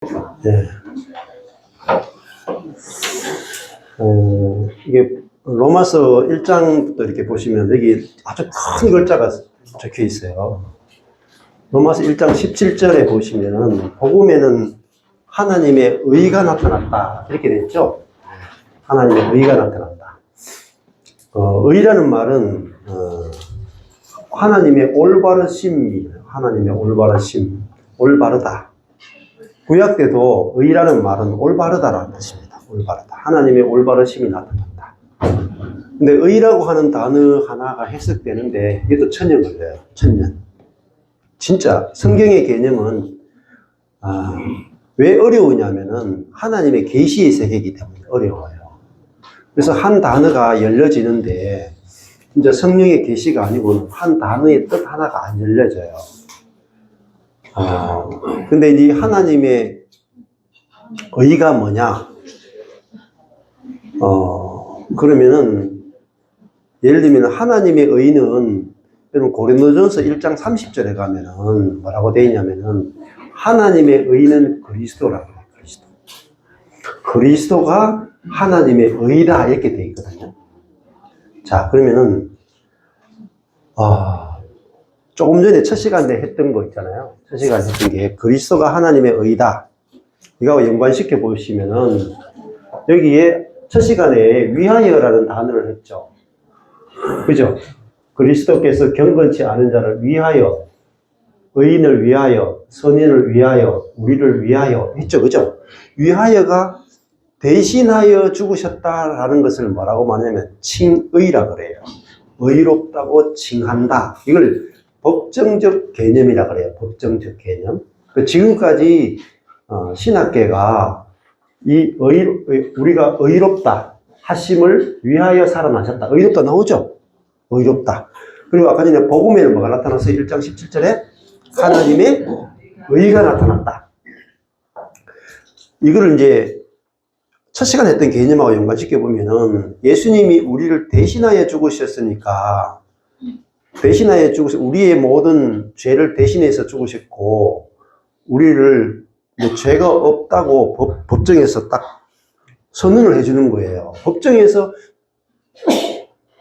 네. 이게 로마서 1장부터 이렇게 보시면 여기 아주 큰 글자가 적혀 있어요. 로마서 1장 17절에 보시면은 복음에는 하나님의 의가 나타났다 이렇게 되어 있죠. 하나님의 의가 나타났다. 의라는 말은 하나님의 올바르심이에요. 하나님의 올바르심, 올바르다. 구약 때도 의라는 말은 올바르다라는 뜻입니다. 올바르다. 하나님의 올바르심이 나타났다. 근데 의라고 하는 단어 하나가 해석되는데 이게 또 천년 걸려요. 천년. 진짜 성경의 개념은 왜 어려우냐면은 하나님의 계시의 세계이기 때문에 어려워요. 그래서 한 단어가 열려지는데 진짜 성령의 계시가 아니고 한 단어의 뜻 하나가 안 열려져요. 근데 이 하나님의 의가 뭐냐? 그러면은 예를 들면 하나님의 의는 여러분 고린도전서 1장 30절에 가면은 뭐라고 되어 있냐면은 하나님의 의는 그리스도라고 해요. 그리스도. 그리스도가 하나님의 의다 이렇게 되어 있거든요. 자, 그러면은 조금 전에 첫 시간에 했던 거 있잖아요. 첫 시간에 했던 게 그리스도가 하나님의 의다. 이거하고 연관시켜 보시면은 여기에 첫 시간에 위하여라는 단어를 했죠. 그죠? 그리스도께서 경건치 않은 자를 위하여, 의인을 위하여, 선인을 위하여, 우리를 위하여 했죠. 그죠? 위하여가 대신하여 죽으셨다라는 것을 뭐라고 말하냐면 칭의라 그래요. 의롭다고 칭한다. 이걸 법정적 개념이라 그래요. 법정적 개념. 지금까지 신학계가 우리가 의롭다 하심을 위하여 살아나셨다. 의롭다 나오죠? 의롭다. 그리고 아까 전에 복음에는 뭐가 나타났어요? 1장 17절에 하나님의 의가 나타났다. 이거를 이제 첫 시간에 했던 개념하고 연관시켜 보면은 예수님이 우리를 대신하여 죽으셨으니까 대신하여 우리의 모든 죄를 대신해서 죽으셨고 우리를 죄가 없다고 법정에서 딱 선언을 해주는 거예요. 법정에서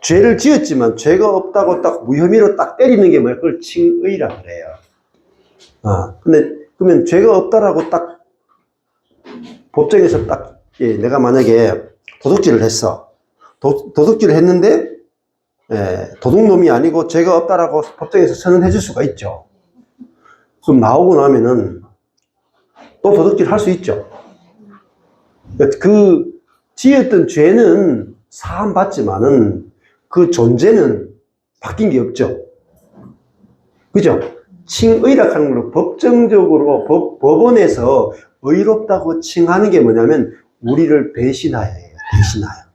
죄를 지었지만 죄가 없다고 딱 무혐의로 딱 때리는 게 뭐예요? 그걸 칭의라 그래요. 근데 그러면 죄가 없다라고 딱 법정에서 딱 내가 만약에 도둑질을 했어. 도둑질을 했는데 도둑놈이 아니고 죄가 없다라고 법정에서 선언해 줄 수가 있죠. 그럼 나오고 나면은 또 도둑질 할 수 있죠. 그 지었던 죄는 사함 받지만은 그 존재는 바뀐 게 없죠. 그죠? 칭의라 하는 걸로 법정적으로 법원에서 의롭다고 칭하는 게 뭐냐면 우리를 대신하여예요. 대신하여.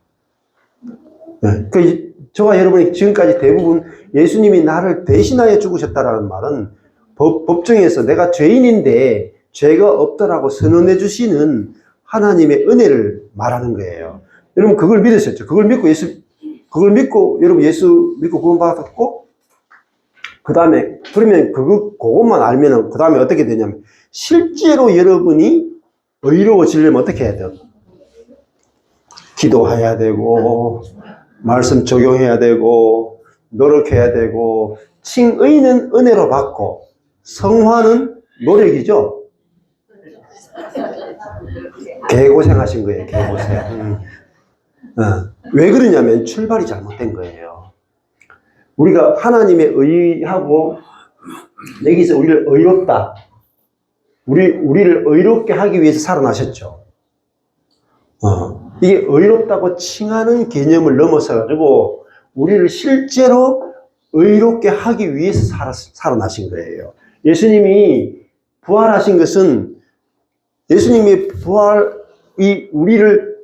저와 여러분이 지금까지 대부분 예수님이 나를 대신하여 죽으셨다라는 말은 법정에서 내가 죄인인데 죄가 없다라고 선언해 주시는 하나님의 은혜를 말하는 거예요. 여러분 그걸 믿으셨죠? 그걸 믿고 여러분 예수 믿고 구원받았고 그 다음에 그러면 그것만 알면은 그 다음에 어떻게 되냐면 실제로 여러분이 의로워지려면 어떻게 해야 돼요? 기도해야 되고 말씀 적용해야 되고 노력해야 되고 칭의는 은혜로 받고 성화는 노력이죠. 개고생하신 거예요. 개고생. 왜 그러냐면 출발이 잘못된 거예요. 우리가 하나님의 의하고 여기서 우리를 의롭다. 우리를 의롭게 하기 위해서 살아나셨죠. 이게 의롭다고 칭하는 개념을 넘어서 가지고 우리를 실제로 의롭게 하기 위해서 살아나신 거예요. 예수님이 부활하신 것은 예수님의 부활이 우리를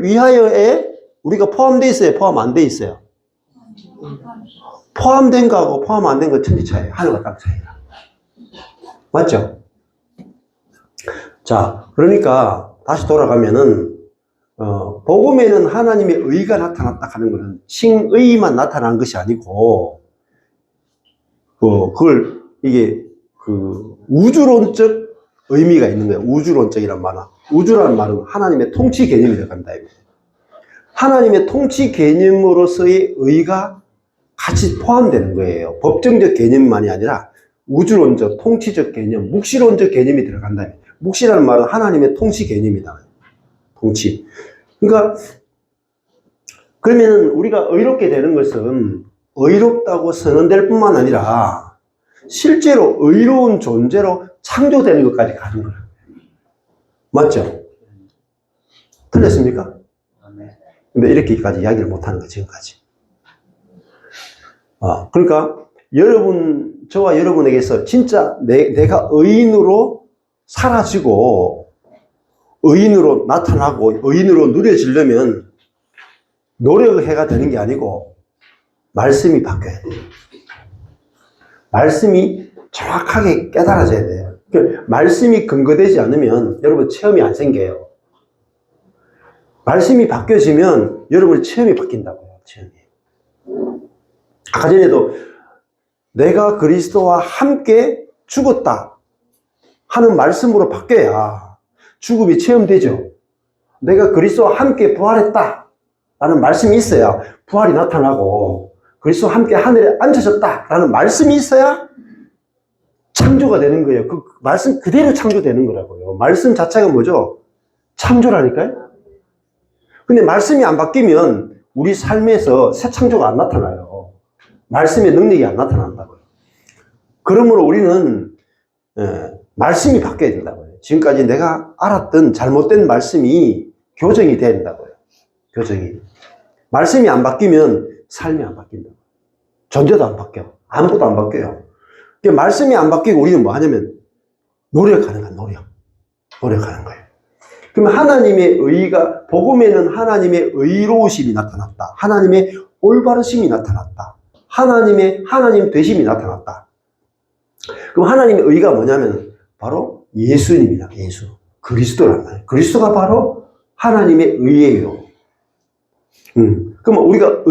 위하여에 우리가 포함되어 있어요? 포함 안 돼 있어요? 포함된 거하고 포함 안 된 거 천지 차이에요. 하늘과 땅 차이라. 맞죠? 자, 그러니까 다시 돌아가면은 복음에는 하나님의 의가 나타났다 하는 것은 칭의만 나타난 것이 아니고 그걸 이게 그 우주론적 의미가 있는 거예요. 우주론적이란 말은. 우주라는 말은 하나님의 통치 개념이 들어간다. 하나님의 통치 개념으로서의 의가 같이 포함되는 거예요. 법정적 개념만이 아니라 우주론적, 통치적 개념, 묵시론적 개념이 들어간다. 묵시라는 말은 하나님의 통치 개념이다. 통치. 그러니까 그러면 우리가 의롭게 되는 것은 의롭다고 선언될 뿐만 아니라 실제로 의로운 존재로 창조되는 것까지 가는 거예요. 맞죠? 틀렸습니까? 근데 이렇게까지 이야기를 못하는 거예요, 지금까지. 그러니까 저와 여러분에게서 진짜 내가 의인으로 사라지고 의인으로 나타나고 의인으로 누려지려면 노력해가 되는 게 아니고 말씀이 바뀌어야 돼요. 말씀이 정확하게 깨달아져야 돼요. 말씀이 근거되지 않으면 여러분 체험이 안 생겨요. 말씀이 바뀌어지면 여러분 체험이 바뀐다고요. 체험이. 아까 전에도 내가 그리스도와 함께 죽었다 하는 말씀으로 바뀌어야 죽음이 체험되죠. 내가 그리스도와 함께 부활했다 라는 말씀이 있어야 부활이 나타나고 그리스도와 함께 하늘에 앉으셨다 라는 말씀이 있어야 창조가 되는 거예요. 그 말씀 그대로 창조되는 거라고요. 말씀 자체가 뭐죠? 창조라니까요. 근데 말씀이 안 바뀌면 우리 삶에서 새 창조가 안 나타나요. 말씀의 능력이 안 나타난다고요. 그러므로 우리는 말씀이 바뀌어야 된다고요. 지금까지 내가 알았던 잘못된 말씀이 교정이 돼야 된다고요. 교정이. 말씀이 안 바뀌면 삶이 안 바뀐다고요. 존재도 안 바뀌어. 아무것도 안 바뀌어요. 그러니까 말씀이 안 바뀌고 우리는 뭐 하냐면 노력하는 거야. 노력하는 거예요. 그러면 하나님의 의가, 복음에는 하나님의 의로우심이 나타났다. 하나님의 올바르심이 나타났다. 하나님 되심이 나타났다. 그럼 하나님의 의가 뭐냐면 바로 예수님이다. 예수. 그리스도란 말이에요. 그리스도가 바로 하나님의 의예요. 그럼 우리가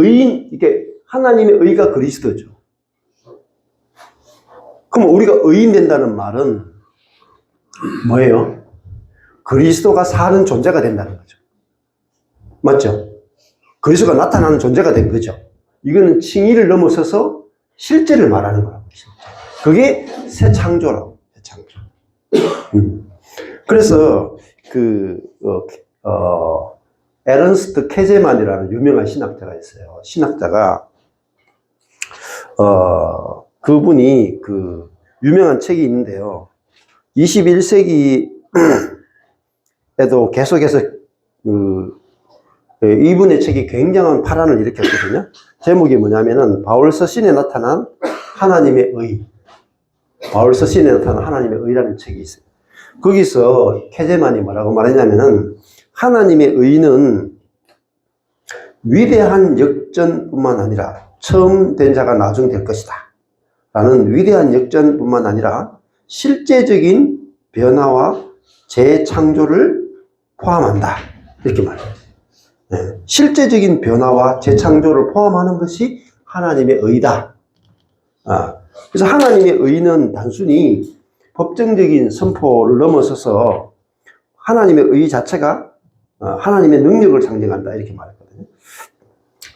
이게 하나님의 의가 그리스도죠. 그럼 우리가 의인 된다는 말은 뭐예요? 그리스도가 사는 존재가 된다는 거죠. 맞죠? 그리스도가 나타나는 존재가 된 거죠. 이거는 칭의를 넘어서서 실제를 말하는 거라고. 그게 새 창조라고. 새 창조. 그래서 에른스트 케제만이라는 유명한 신학자가 있어요. 신학자가 그분이 유명한 책이 있는데요. 21세기에도 계속해서 이분의 책이 굉장한 파란을 일으켰거든요. 제목이 뭐냐면은 바울 서신에 나타난 하나님의 의. 바울 서신에 나타난 하나님의 의라는 책이 있어요. 거기서 케제만이 뭐라고 말했냐면은 하나님의 의는 위대한 역전뿐만 아니라 처음 된 자가 나중 될 것이다 라는 위대한 역전뿐만 아니라 실제적인 변화와 재창조를 포함한다 이렇게 말해요. 네. 실제적인 변화와 재창조를 포함하는 것이 하나님의 의다. 그래서 하나님의 의는 단순히 법정적인 선포를 넘어서서 하나님의 의 자체가 하나님의 능력을 상징한다 이렇게 말했거든요.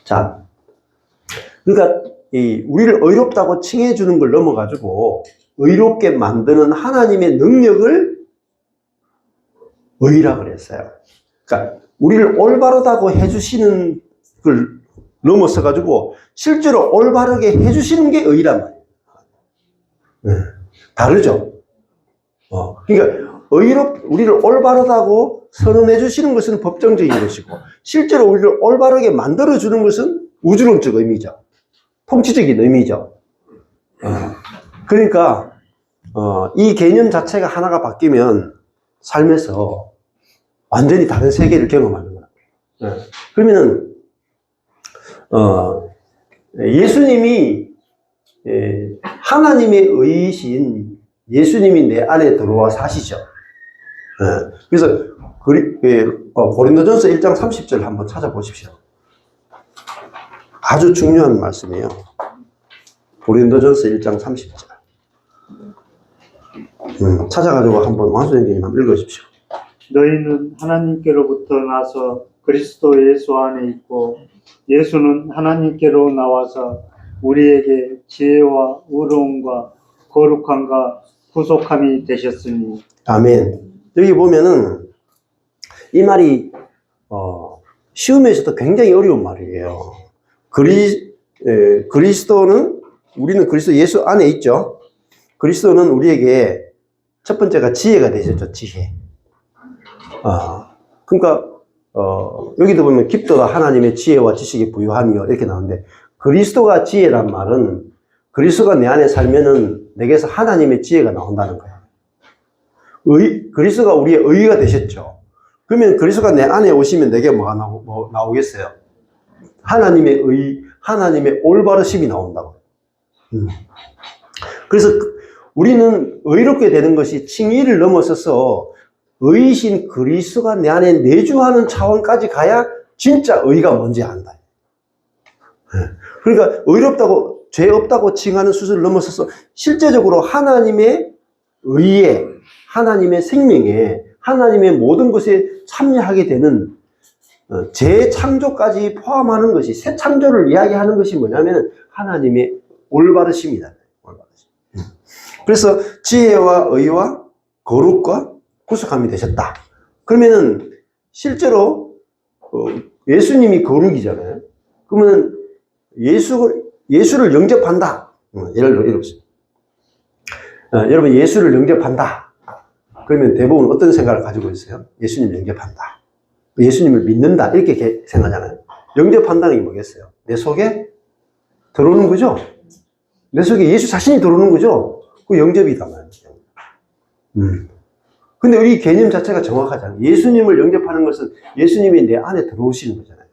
자, 그러니까 우리를 의롭다고 칭해 주는 걸 넘어가지고 의롭게 만드는 하나님의 능력을 의라고 그랬어요. 그러니까 우리를 올바르다고 해주시는 걸 넘어서 가지고 실제로 올바르게 해주시는 게 의란 말이에요. 네. 다르죠. 그러니까 우리를 올바르다고 선언해 주시는 것은 법정적인 것이고 실제로 우리를 올바르게 만들어 주는 것은 우주론적 의미죠. 통치적인 의미죠. 그러니까 이 개념 자체가 하나가 바뀌면 삶에서 완전히 다른 세계를 경험하는 거야. 그러면은 예수님이 하나님의 의이신 예수님이 내 안에 들어와 사시죠. 그래서 고린도전서 1장 30절 한번 찾아보십시오. 아주 중요한 말씀이에요. 고린도전서 1장 30절. 찾아가지고 한번 왕수장님 한번 읽어주십시오. 너희는 하나님께로부터 나서 그리스도 예수 안에 있고 예수는 하나님께로 나와서 우리에게 지혜와 의로움과 거룩함과 구속함이 되셨으니. 아멘. 여기 보면은 이 말이 시험에서도 굉장히 어려운 말이에요. 그리스도는 우리는 그리스도 예수 안에 있죠. 그리스도는 우리에게 첫 번째가 지혜가 되셨죠. 지혜. 그러니까 여기도 보면 깊도다 하나님의 지혜와 지식이 부유하며 이렇게 나오는데 그리스도가 지혜란 말은 그리스도가 내 안에 살면은 내게서 하나님의 지혜가 나온다는 거예요. 그리스도가 우리의 의가 되셨죠. 그러면 그리스도가 내 안에 오시면 내게 뭐가 나오겠어요? 하나님의 의, 하나님의 올바르심이 나온다고. 그래서 우리는 의롭게 되는 것이 칭의를 넘어서서 의이신 그리스도가 내 안에 내주하는 차원까지 가야 진짜 의가 뭔지 안다. 그러니까 의롭다고, 죄 없다고 칭하는 수준을 넘어서서 실제적으로 하나님의 의에, 하나님의 생명에, 하나님의 모든 것에 참여하게 되는 재창조까지 포함하는 것이, 새 창조를 이야기하는 것이 뭐냐면 하나님의 올바르심이다. 올바르심. 그래서 지혜와 의와 거룩과 구속함이 되셨다. 그러면은 실제로 예수님이 거룩이잖아요. 그러면 예수를 영접한다. 예를 들어 이렇습니다. 여러분 예수를 영접한다. 그러면 대부분 어떤 생각을 가지고 있어요? 예수님을 영접한다. 예수님을 믿는다. 이렇게 생각하잖아요. 영접한다는 게 뭐겠어요? 내 속에 들어오는 거죠? 내 속에 예수 자신이 들어오는 거죠? 그 영접이다 말이에요. 근데 우리 개념 자체가 정확하잖아요. 예수님을 영접하는 것은 예수님이 내 안에 들어오시는 거잖아요.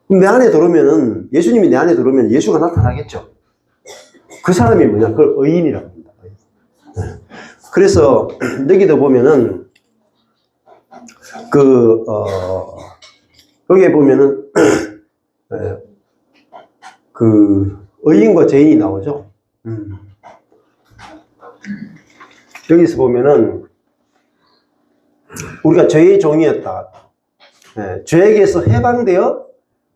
그럼 내 안에 들어오면은, 예수님이 내 안에 들어오면 예수가 나타나겠죠. 그 사람이 뭐냐? 그걸 의인이라고 합니다. 그래서 여기도 보면은 여기에 보면은 의인과 죄인이 나오죠. 여기서 보면은 우리가 죄의 종이었다. 죄에게서 해방되어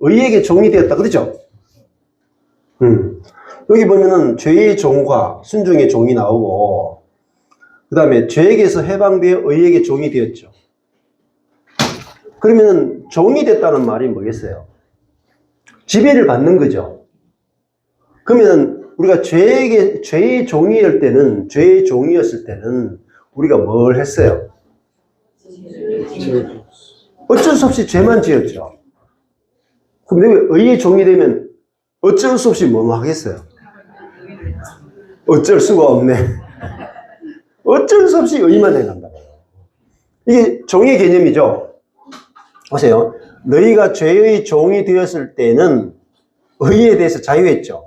의에게 종이 되었다. 그렇죠? 여기 보면은 죄의 종과 순종의 종이 나오고, 그 다음에 죄에게서 해방되어 의에게 종이 되었죠. 그러면은 종이 됐다는 말이 뭐겠어요? 지배를 받는 거죠. 그러면은 우리가 죄의 종이었을 때는 우리가 뭘 했어요? 어쩔 수 없이 죄만 지었죠. 그럼 내가 의의 종이 되면 어쩔 수 없이 뭐 하겠어요? 어쩔 수가 없네. 어쩔 수 없이 의만 해간다. 이게 종의 개념이죠. 보세요. 너희가 죄의 종이 되었을 때는 의에 대해서 자유했죠.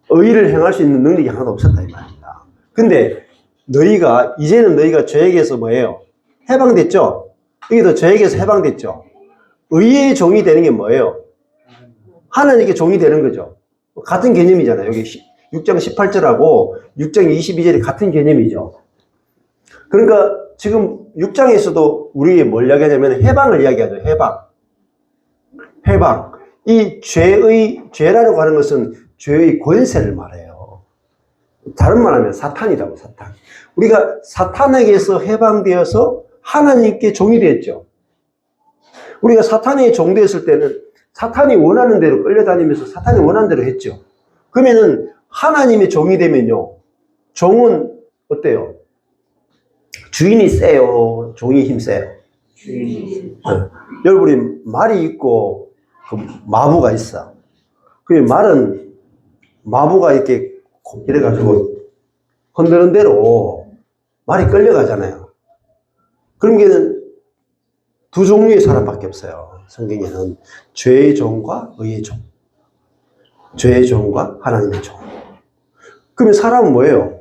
의를 행할 수 있는 능력이 하나도 없었다 이 말입니다. 근데 이제는 너희가 죄에게서 뭐예요? 해방됐죠? 여기도 죄에게서 해방됐죠? 의의 종이 되는 게 뭐예요? 하나님께 종이 되는 거죠. 같은 개념이잖아요. 여기 6장 18절하고 6장 22절이 같은 개념이죠. 그러니까 지금 6장에서도 우리 뭘 이야기하냐면 해방을 이야기하죠. 해방. 이 죄라고 하는 것은 죄의 권세를 말해요. 다른 말하면 사탄이라고, 사탄. 우리가 사탄에게서 해방되어서 하나님께 종이 되었죠. 우리가 사탄의 종 되었을 때는 사탄이 원하는 대로 끌려다니면서 사탄이 원하는 대로 했죠. 그러면은 하나님의 종이 되면요. 종은 어때요? 주인이 세요? 종이 힘세요? 주인이. 여러분이 말이 있고 그 마부가 있어. 그 말은 마부가 이래가지고 흔드는 대로 말이 끌려가잖아요. 그런 게 두 종류의 사람밖에 없어요. 성경에는 죄의 종과 의의 종. 죄의 종과 하나님의 종. 그러면 사람은 뭐예요?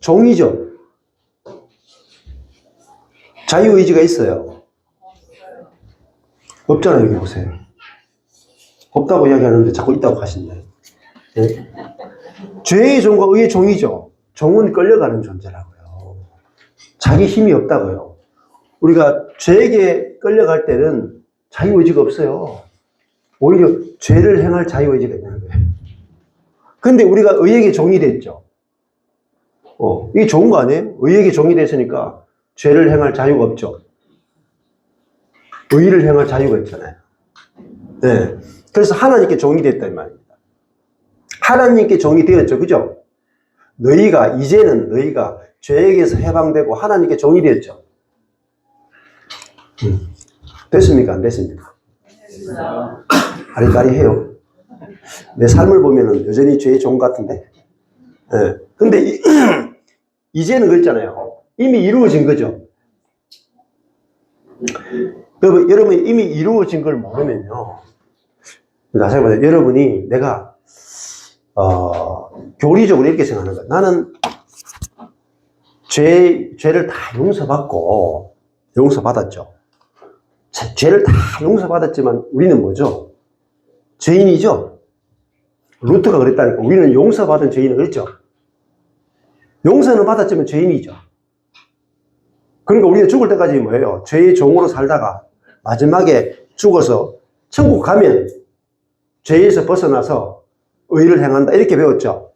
종이죠. 자유의지가 있어요. 없잖아요. 여기 보세요. 없다고 이야기하는데 자꾸 있다고 하신대요. 네? 죄의 종과 의의 종이죠. 종은 끌려가는 존재라고요. 자기 힘이 없다고요. 우리가 죄에게 끌려갈 때는 자유의지가 없어요. 오히려 죄를 행할 자유의지가 있는 거예요. 근데 우리가 의에게 종이 됐죠. 이게 좋은 거 아니에요? 의에게 종이 됐으니까 죄를 행할 자유가 없죠. 의를 행할 자유가 있잖아요. 네. 그래서 하나님께 종이 됐다 이 말입니다. 하나님께 종이 되었죠. 그죠? 이제는 너희가 죄에게서 해방되고 하나님께 종이 되었죠. 됐습니까? 안 됐습니까? 아리까리해요. 내 삶을 보면은 여전히 죄의 종 같은데. 네. 근데 이제는 그랬잖아요. 이미 이루어진 거죠. 여러분이 이미 이루어진 걸 모르면요. 자세히 보세요. 여러분이 내가 교리적으로 이렇게 생각하는 거야. 나는 죄를 다 용서받았죠. 죄를 다 용서받았지만 우리는 뭐죠? 죄인이죠. 루트가 그랬다니까. 우리는 용서받은 죄인은 그랬죠. 용서는 받았지만 죄인이죠. 그러니까 우리가 죽을 때까지 뭐예요? 죄의 종으로 살다가 마지막에 죽어서 천국 가면 죄에서 벗어나서 의를 행한다. 이렇게 배웠죠.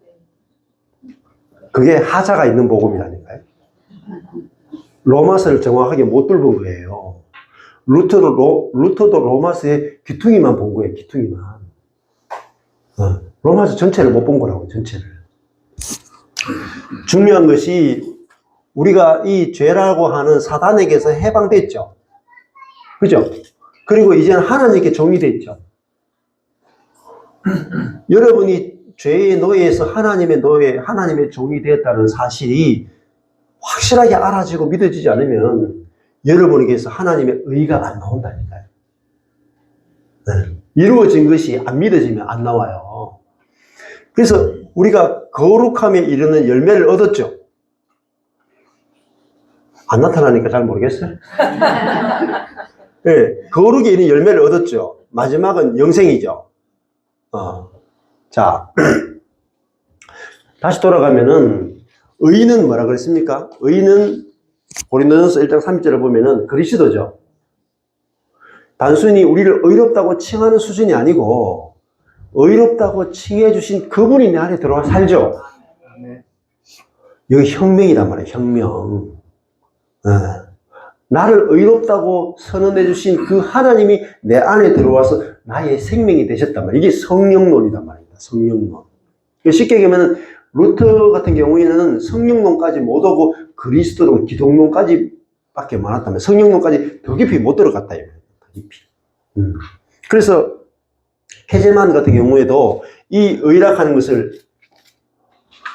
그게 하자가 있는 복음이라니까요. 로마서를 정확하게 못 뚫은 거예요. 루터도 로마서의 귀퉁이만 본 거예요. 귀퉁이만. 로마서 전체를 못 본 거라고. 전체를. 중요한 것이 우리가 이 죄라고 하는 사단에게서 해방됐죠. 그죠? 그리고 이제는 하나님께 종이 됐죠. 여러분이 죄의 노예에서 하나님의 노예, 하나님의 종이 되었다는 사실이 확실하게 알아지고 믿어지지 않으면 여러분에게서 하나님의 의가 안 나온다니까요. 네. 이루어진 것이 안 믿어지면 안 나와요. 그래서 우리가 거룩함에 이르는 열매를 얻었죠. 안 나타나니까 잘 모르겠어요. 네, 거룩에 이르는 열매를 얻었죠. 마지막은 영생이죠. 자, 다시 돌아가면은 의는 뭐라 그랬습니까? 의는 고린도전서 1장 3절을 보면은 그리스도죠. 단순히 우리를 의롭다고 칭하는 수준이 아니고 의롭다고 칭해 주신 그분이 내 안에 들어와 살죠. 여기 혁명이란 말이에요. 혁명. 나를 의롭다고 선언해 주신 그 하나님이 내 안에 들어와서 나의 생명이 되셨단 말이에요. 이게 성령론이란 말입니다. 성령론. 쉽게 얘기하면 루터 같은 경우에는 성령론까지 못 오고 그리스도론, 기독론까지 밖에 많았다면 성령론까지 더 깊이 못 들어갔다. 더 깊이. 그래서 헤제만 같은 경우에도 이 의라고 것을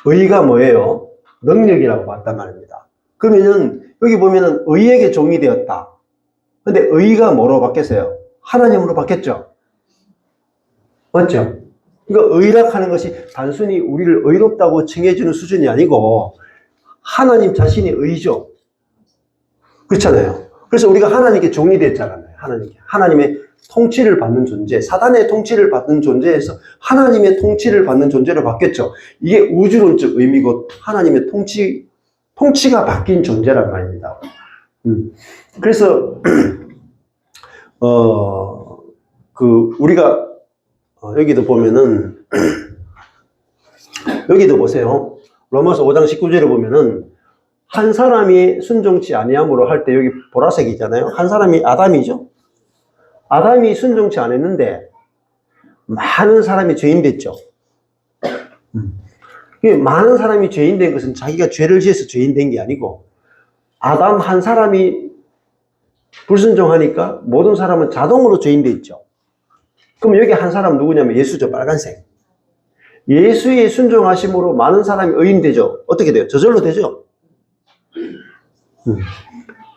의가 뭐예요? 능력이라고 봤단 말입니다. 그러면은 여기 보면은 의에게 종이 되었다. 근데 의가 뭐로 바뀌었어요? 하나님으로 바뀌었죠. 맞죠? 그러니까 의라고 하는 것이 단순히 우리를 의롭다고 칭해주는 수준이 아니고 하나님 자신이 의죠. 그렇잖아요. 그래서 우리가 하나님께 종이 됐잖아요. 하나님의 통치를 받는 존재, 사단의 통치를 받는 존재에서 하나님의 통치를 받는 존재로 바뀌었죠. 이게 우주론적 의미고 하나님의 통치가 바뀐 존재란 말입니다. 그래서 우리가 여기도 보면은 여기도 보세요. 로마서 5장 19절에 보면은 한 사람이 순종치 아니함으로 할 때 여기 보라색이잖아요. 한 사람이 아담이죠. 아담이 순종치 않았는데 많은 사람이 죄인 됐죠. 많은 사람이 죄인 된 것은 자기가 죄를 지어서 죄인 된 게 아니고 아담 한 사람이 불순종하니까 모든 사람은 자동으로 죄인 돼 있죠. 그럼 여기 한 사람 누구냐면 예수죠. 빨간색. 예수의 순종하심으로 많은 사람이 의인 되죠. 어떻게 돼요? 저절로 되죠.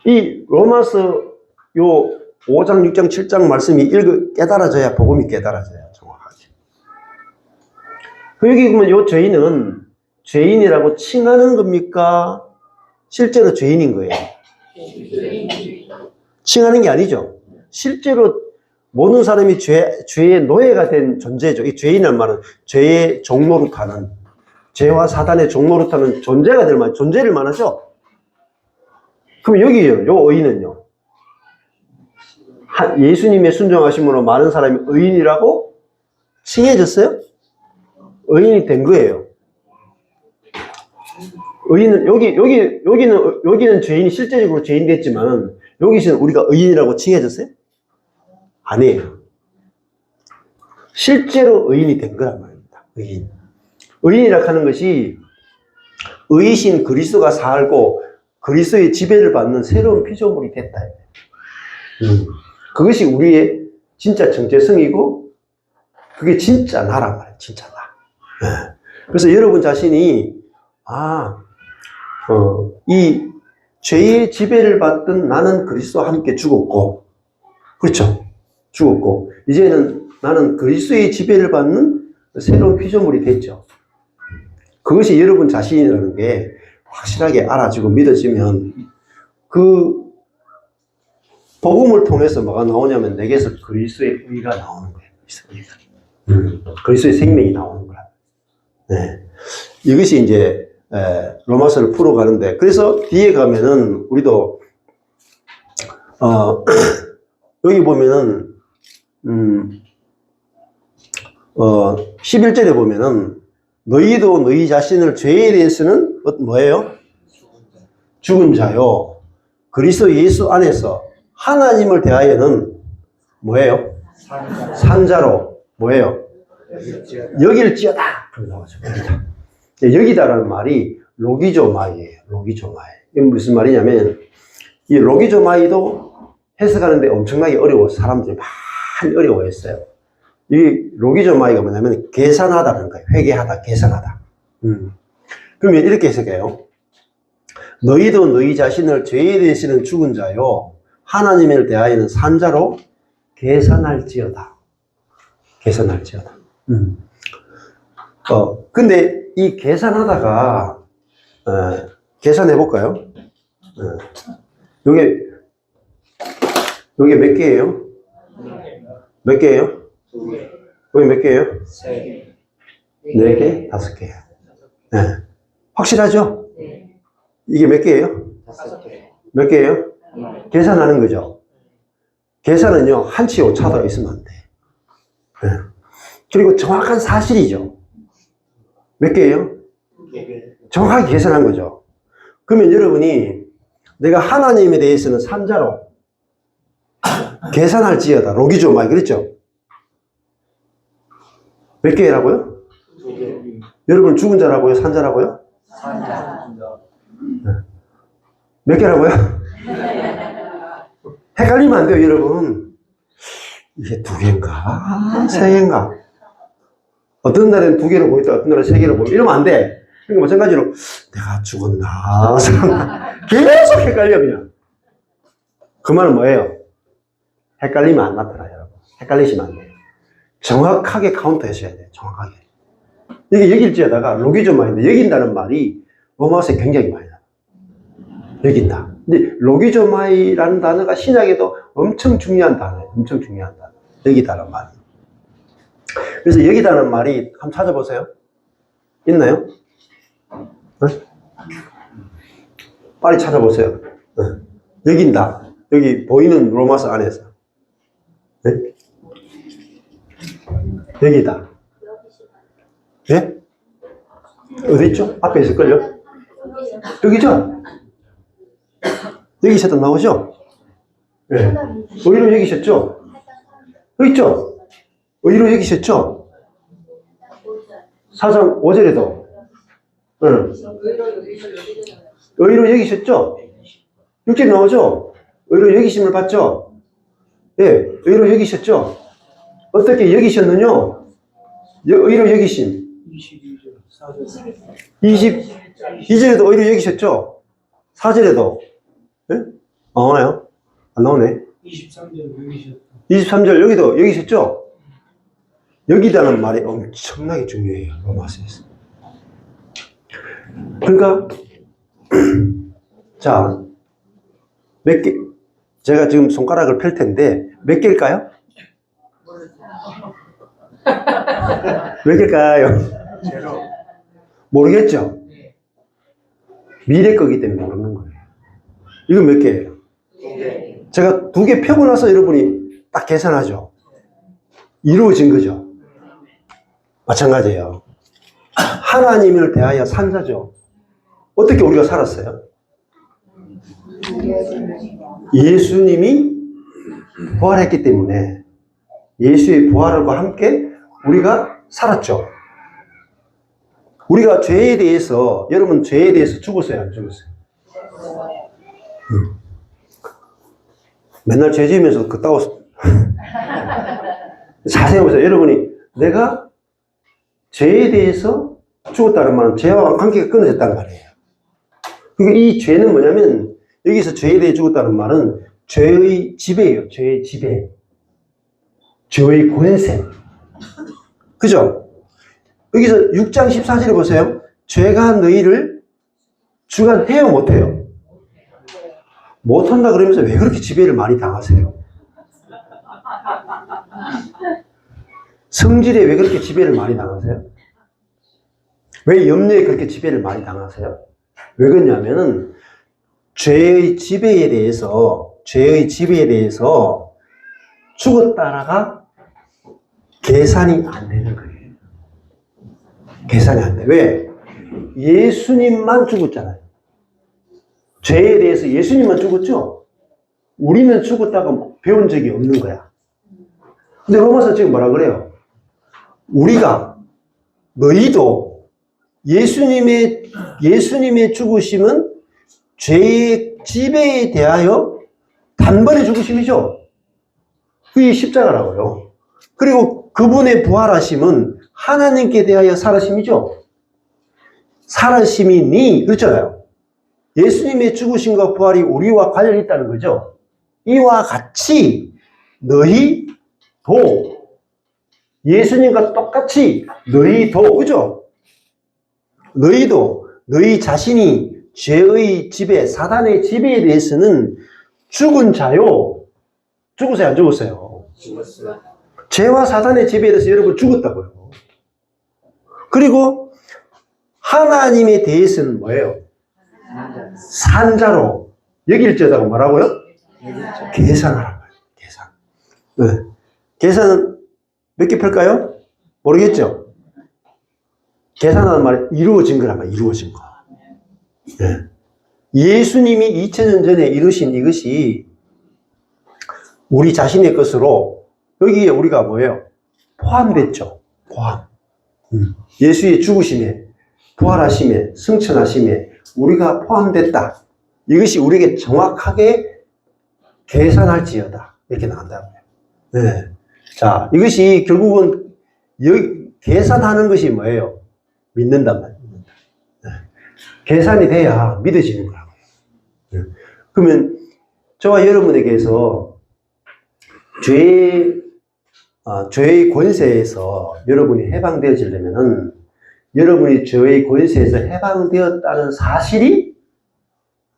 이 로마서 요 5장, 6장, 7장 말씀이 깨달아져야 복음이 깨달아져요. 정확하게. 여기 보면 요 죄인은 죄인이라고 칭하는 겁니까? 실제로 죄인인 거예요. 칭하는 게 아니죠. 실제로 모든 사람이 죄의 노예가 된 존재죠. 이 죄인이란 말은 죄의 종로로 가는 죄와 사단의 종노릇하는 존재가 존재를 말하죠. 그럼 여기요, 요 의인은요. 예수님의 순종하심으로 많은 사람이 의인이라고 칭해졌어요? 의인이 된 거예요. 의인은, 여기는 죄인이 실제적으로 죄인 됐지만, 여기서는 우리가 의인이라고 칭해졌어요? 아니에요. 실제로 의인이 된 거란 말입니다. 의인. 의인이라고 하는 것이 의이신 그리스도가 살고 그리스도의 지배를 받는 새로운 피조물이 됐다. 그것이 우리의 진짜 정체성이고 그게 진짜 나란 말이에요. 진짜 나. 그래서 여러분 자신이 이 죄의 지배를 받던 나는 그리스도와 함께 죽었고, 그렇죠? 죽었고 이제는 나는 그리스도의 지배를 받는 새로운 피조물이 됐죠. 그것이 여러분 자신이라는 게 확실하게 알아지고 믿어지면 그 복음을 통해서 뭐가 나오냐면 내게서 그리스도의 의가 나오는 거예요. 그리스도의 생명이 나오는 거야. 네. 이것이 이제 로마서를 풀어가는데, 그래서 뒤에 가면은 우리도 여기 보면은 11절에 보면은 너희도 너희 자신을 죄에 대해서는 뭐예요? 죽은 자요. 그리스도 예수 안에서 하나님을 대하여는 뭐예요? 산자로 뭐예요? 여길지어다. 여기다라는 말이 로기조마이예요. 로기조마이. 이게 무슨 말이냐면 이 로기조마이도 해석하는데 엄청나게 어려워서 사람들이 많이 어려워했어요. 이 로기조마이가 뭐냐면 계산하다는 거예요. 회개하다, 계산하다. 그러면 이렇게 해석해요. 너희도 너희 자신을 죄에 대해서는 죽은 자요 하나님을 대하여는 산자로 계산할지어다. 계산할지어다. 근데 이 계산하다가 계산해 볼까요? 요게 몇 개예요? 몇 개예요? 여기 몇 개예요? 4개? 5개. 네. 확실하죠? 이게 몇 개예요? 5개. 몇 개예요? 계산하는 거죠. 계산은요, 한치 오차도 있으면 안 돼. 네. 그리고 정확한 사실이죠. 몇 개예요? 2개. 정확하게 계산한 거죠. 그러면 여러분이 내가 하나님에 대해서는 산자로 계산할지어다. 로기조마이 그랬죠? 몇 개라고요? 2개. 여러분 죽은 자라고요? 산자라고요? 산자. 몇 개라고요? 헷갈리면 안 돼요, 여러분. 이게 2개인가? 3개인가? 어떤 날엔 2개로 보이다, 어떤 날엔 3개로 보이다. 이러면 안 돼. 그러니까 마찬가지로 내가 죽었나? 계속 헷갈려, 그냥. 그 말은 뭐예요? 헷갈리면 안 나타나요, 여러분. 헷갈리시면 안 돼요. 정확하게 카운트 하셔야 돼요, 정확하게. 이게 여길지어다가 로기조마인데, 여긴다는 말이 로마서에 굉장히 많이 나와요. 여긴다. 근데 로기조마이라는 단어가 신약에도 엄청 중요한 단어예요. 엄청 중요한 단어. 여기다는 말이. 그래서 여기다는 말이 한번 찾아보세요. 있나요? 네? 빨리 찾아보세요. 네. 여긴다. 여기 보이는 로마서 안에서. 네? 여기다. 예? 어디 있죠? 앞에 있을걸요? 여기죠? 여기 있었던 나오죠? 예. 의로 여기 있었죠? 여기 있죠? 의로 여기 있었죠? 4장 5절에도. 응. 의로 여기 있었죠? 6절에 나오죠? 의로 여기심을 받죠? 예. 의로 여기 있었죠? 어떻게 여기셨느냐? 의로 여기심. 22절에도 의로 여기셨죠? 4절에도. 예? 나오나요? 안 나오네. 23절 여기도 여기셨죠? 여기다는 말이 엄청나게 중요해요. 로마서에서. 그러니까 자, 몇 개, 제가 지금 손가락을 펼 텐데 몇 개일까요? 몇 개일까요? 모르겠죠? 미래 거기 때문에 모르는 거예요. 이거 몇 개예요? 제가 2개 펴고 나서 여러분이 딱 계산하죠. 이루어진 거죠. 마찬가지예요. 하나님을 대하여 산자죠. 어떻게 우리가 살았어요? 예수님이 부활했기 때문에 예수의 부활과 함께 우리가 살았죠. 우리가 죄에 대해서, 여러분 죄에 대해서 죽었어요? 안 죽었어요? 맨날 죄 지으면서 그따고 자세히 보세요. 여러분이 내가 죄에 대해서 죽었다는 말은 죄와 관계가 끊어졌다는 말이에요. 그러니까 이 죄는 뭐냐면, 여기서 죄에 대해 죽었다는 말은 죄의 지배예요. 죄의 지배. 죄의 권세. 그죠? 여기서 6장 14절에 보세요. 죄가 너희를 주관해요, 못해요? 못한다 그러면서 왜 그렇게 지배를 많이 당하세요? 성질에 왜 그렇게 지배를 많이 당하세요? 왜 염려에 그렇게 지배를 많이 당하세요? 왜 그러냐면은 죄의 지배에 대해서 죽었다라가 계산이 안 되는 거예요. 계산이 안 돼. 왜? 예수님만 죽었잖아요. 죄에 대해서 예수님만 죽었죠? 우리는 죽었다고 배운 적이 없는 거야. 근데 로마서 지금 뭐라 그래요? 우리가, 너희도 예수님의 죽으심은 죄의 지배에 대하여 단번에 죽으심이죠. 그게 십자가라고요. 그리고 그분의 부활하심은 하나님께 대하여 살아심이죠. 살아심이니, 그렇잖아요. 예수님의 죽으심과 부활이 우리와 관련이 있다는 거죠. 이와 같이 너희도 예수님과 똑같이 너희도, 그죠? 너희도 너희 자신이 죄의 지배, 사단의 지배에 대해서는 죽은 자요. 죽었어요, 안 죽었어요? 죽었어요. 죄와 사단의 지배에 대해서 여러분 죽었다고요. 그리고 하나님에 대해서는 뭐예요? 산자로 여길지어다가 뭐라고요? 계산하라고요. 계산. 네. 계산은 몇 개 펼까요? 모르겠죠? 계산하는 말이 이루어진 거란 말이에요. 이루어진 거. 네. 예수님이 2000년 전에 이루신 이것이 우리 자신의 것으로 여기에 우리가 뭐예요? 포함됐죠. 포함. 예수의 죽으심에, 부활하심에, 승천하심에 우리가 포함됐다. 이것이 우리에게 정확하게 계산할지어다. 이렇게 나간다고요. 네. 자, 이것이 결국은 계산하는 것이 뭐예요? 믿는단 말이에요. 네. 계산이 돼야 믿어지는 거라고요. 네. 그러면 저와 여러분에게서 죄의 권세에서 여러분이 해방되어지려면은 여러분이 죄의 권세에서 해방되었다는 사실이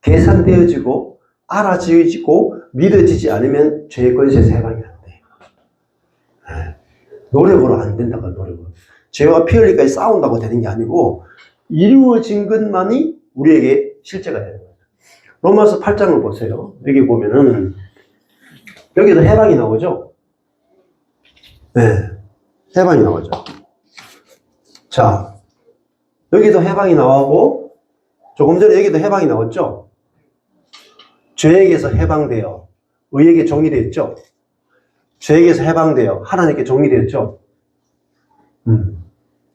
계산되어지고 알아지고 믿어지지 않으면 죄의 권세에서 해방이 안 돼요. 네. 노력으로 안 된다고, 노력으로. 죄와 피 흘리기까지 싸운다고 되는 게 아니고 이루어진 것만이 우리에게 실제가 되는 거예요. 로마서 8장을 보세요. 여기 보면은 여기도 해방이 나오죠? 네. 해방이 나오죠. 자, 여기도 해방이 나오고 조금 전에 여기도 해방이 나왔죠? 죄에게서 해방되어 의에게 종이 되었죠? 죄에게서 해방되어 하나님께 종이 되었죠?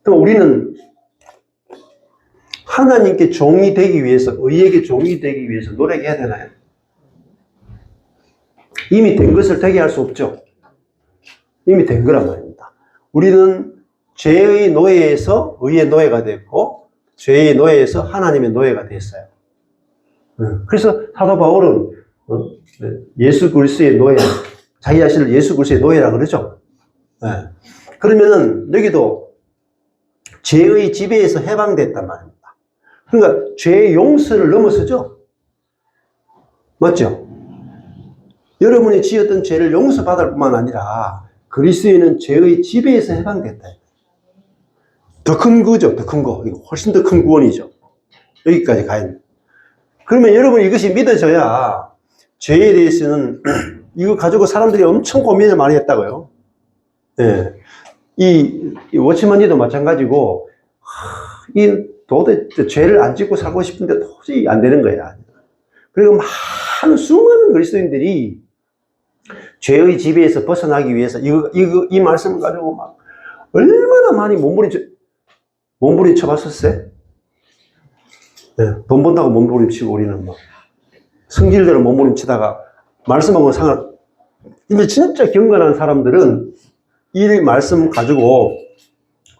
그럼 우리는 하나님께 종이 되기 위해서, 의에게 종이 되기 위해서 노력해야 되나요? 이미 된 것을 되게 할 수 없죠? 이미 된 거란 말입니다. 우리는 죄의 노예에서 의의 노예가 됐고, 죄의 노예에서 하나님의 노예가 됐어요. 그래서 사도 바울은 예수 그리스도의 노예, 자기 자신을 예수 그리스도의 노예라 그러죠. 그러면은 여기도 죄의 지배에서 해방됐단 말입니다. 그러니까 죄의 용서를 넘어서죠. 맞죠? 여러분이 지었던 죄를 용서받을 뿐만 아니라 그리스도인은 죄의 지배에서 해방됐다. 더 큰 거죠. 더 큰 거. 이거 훨씬 더 큰 구원이죠. 여기까지 가야 돼요. 그러면 여러분 이것이 믿어져야 죄에 대해서는 이거 가지고 사람들이 엄청 고민을 많이 했다고요. 예. 이 워치먼니도 마찬가지고, 도대체 죄를 안 짓고 살고 싶은데 도저히 안 되는 거야. 그리고 많은 수많은 그리스도인들이 죄의 지배에서 벗어나기 위해서 이 말씀을 가지고 막 얼마나 많이 몸부림쳐 봤었어요? 네, 돈 번다고 몸부림치고 우리는 막 성질대로 몸부림치다가 말씀하고 상을, 근데 진짜 경건한 사람들은 이 말씀 가지고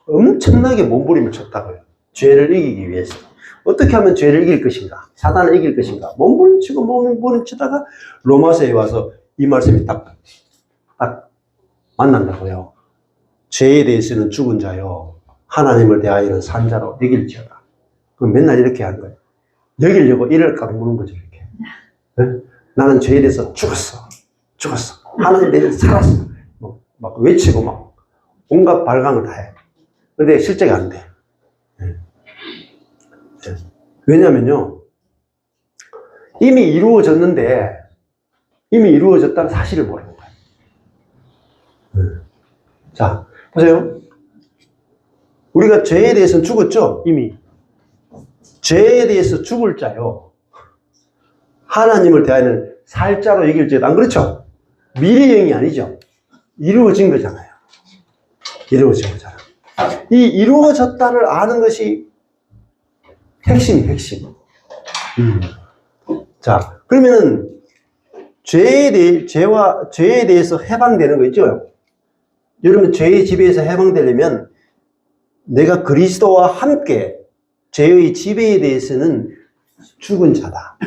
엄청나게 몸부림을 쳤다고요. 죄를 이기기 위해서. 어떻게 하면 죄를 이길 것인가? 사단을 이길 것인가? 몸부림치다가 로마서에 와서 이 말씀이 딱 만난다고요. 죄에 대해서는 죽은 자요, 하나님을 대하여는 산 자로 여길지어다. 그럼 맨날 이렇게 하는 거예요. 여기려고 이를 까먹는 거죠, 이렇게. 네? 나는 죄에 대해서 죽었어. 하나님에 대해서 살았어. 막 외치고 막 온갖 발광을 다 해. 근데 실제가 안 돼. 네. 왜냐면요, 이미 이루어졌다는 사실을 모르는 거예요. 자, 보세요. 우리가 죄에 대해서는 죽었죠? 이미. 죄에 대해서 죽을 자요, 하나님을 대하여는 살 자로 여길지어다. 안 그렇죠? 미래형이 아니죠. 이루어진 거잖아요. 이루어진 거잖아. 이 이루어졌다를 아는 것이 핵심. 자, 그러면은 죄에 대해서 해방되는 거 있죠? 여러분, 죄의 지배에서 해방되려면 내가 그리스도와 함께 죄의 지배에 대해서는 죽은 자다.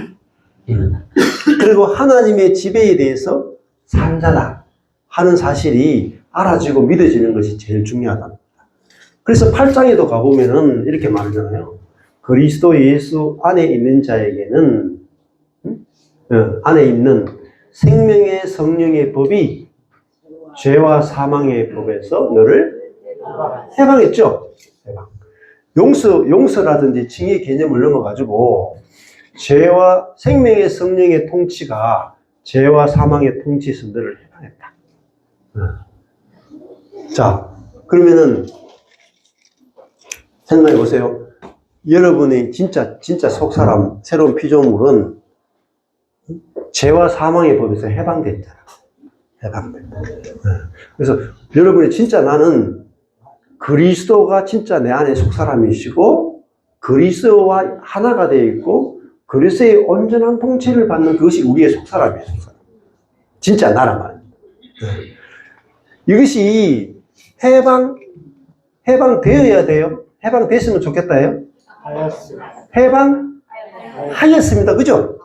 그리고 하나님의 지배에 대해서 산 자다 하는 사실이 알아지고 믿어지는 것이 제일 중요하다. 그래서 8장에도 가보면은 이렇게 말하잖아요. 그리스도 예수 안에 있는 자에게는 안에 있는 생명의 성령의 법이 죄와 사망의 법에서 너를 해방했죠. 해방. 용서라든지 칭의 개념을 넘어가지고 죄와 생명의 성령의 통치가 죄와 사망의 통치에서 너를 해방했다. 자, 그러면은 생각해 보세요. 여러분의 진짜 속사람, 새로운 피조물은 죄와 사망의 법에서 해방됐잖아. 해방됐다. 그래서 여러분이 진짜 나는 그리스도가 진짜 내 안에 속사람이시고 그리스도와 하나가 되어 있고 그리스도의 온전한 통치를 받는 그것이 우리의 속사람이에요. 속사람. 진짜 나란 말이에요. 이것이 해방되어야 돼요. 해방됐으면 좋겠다요. 해방하였습니다. 그죠?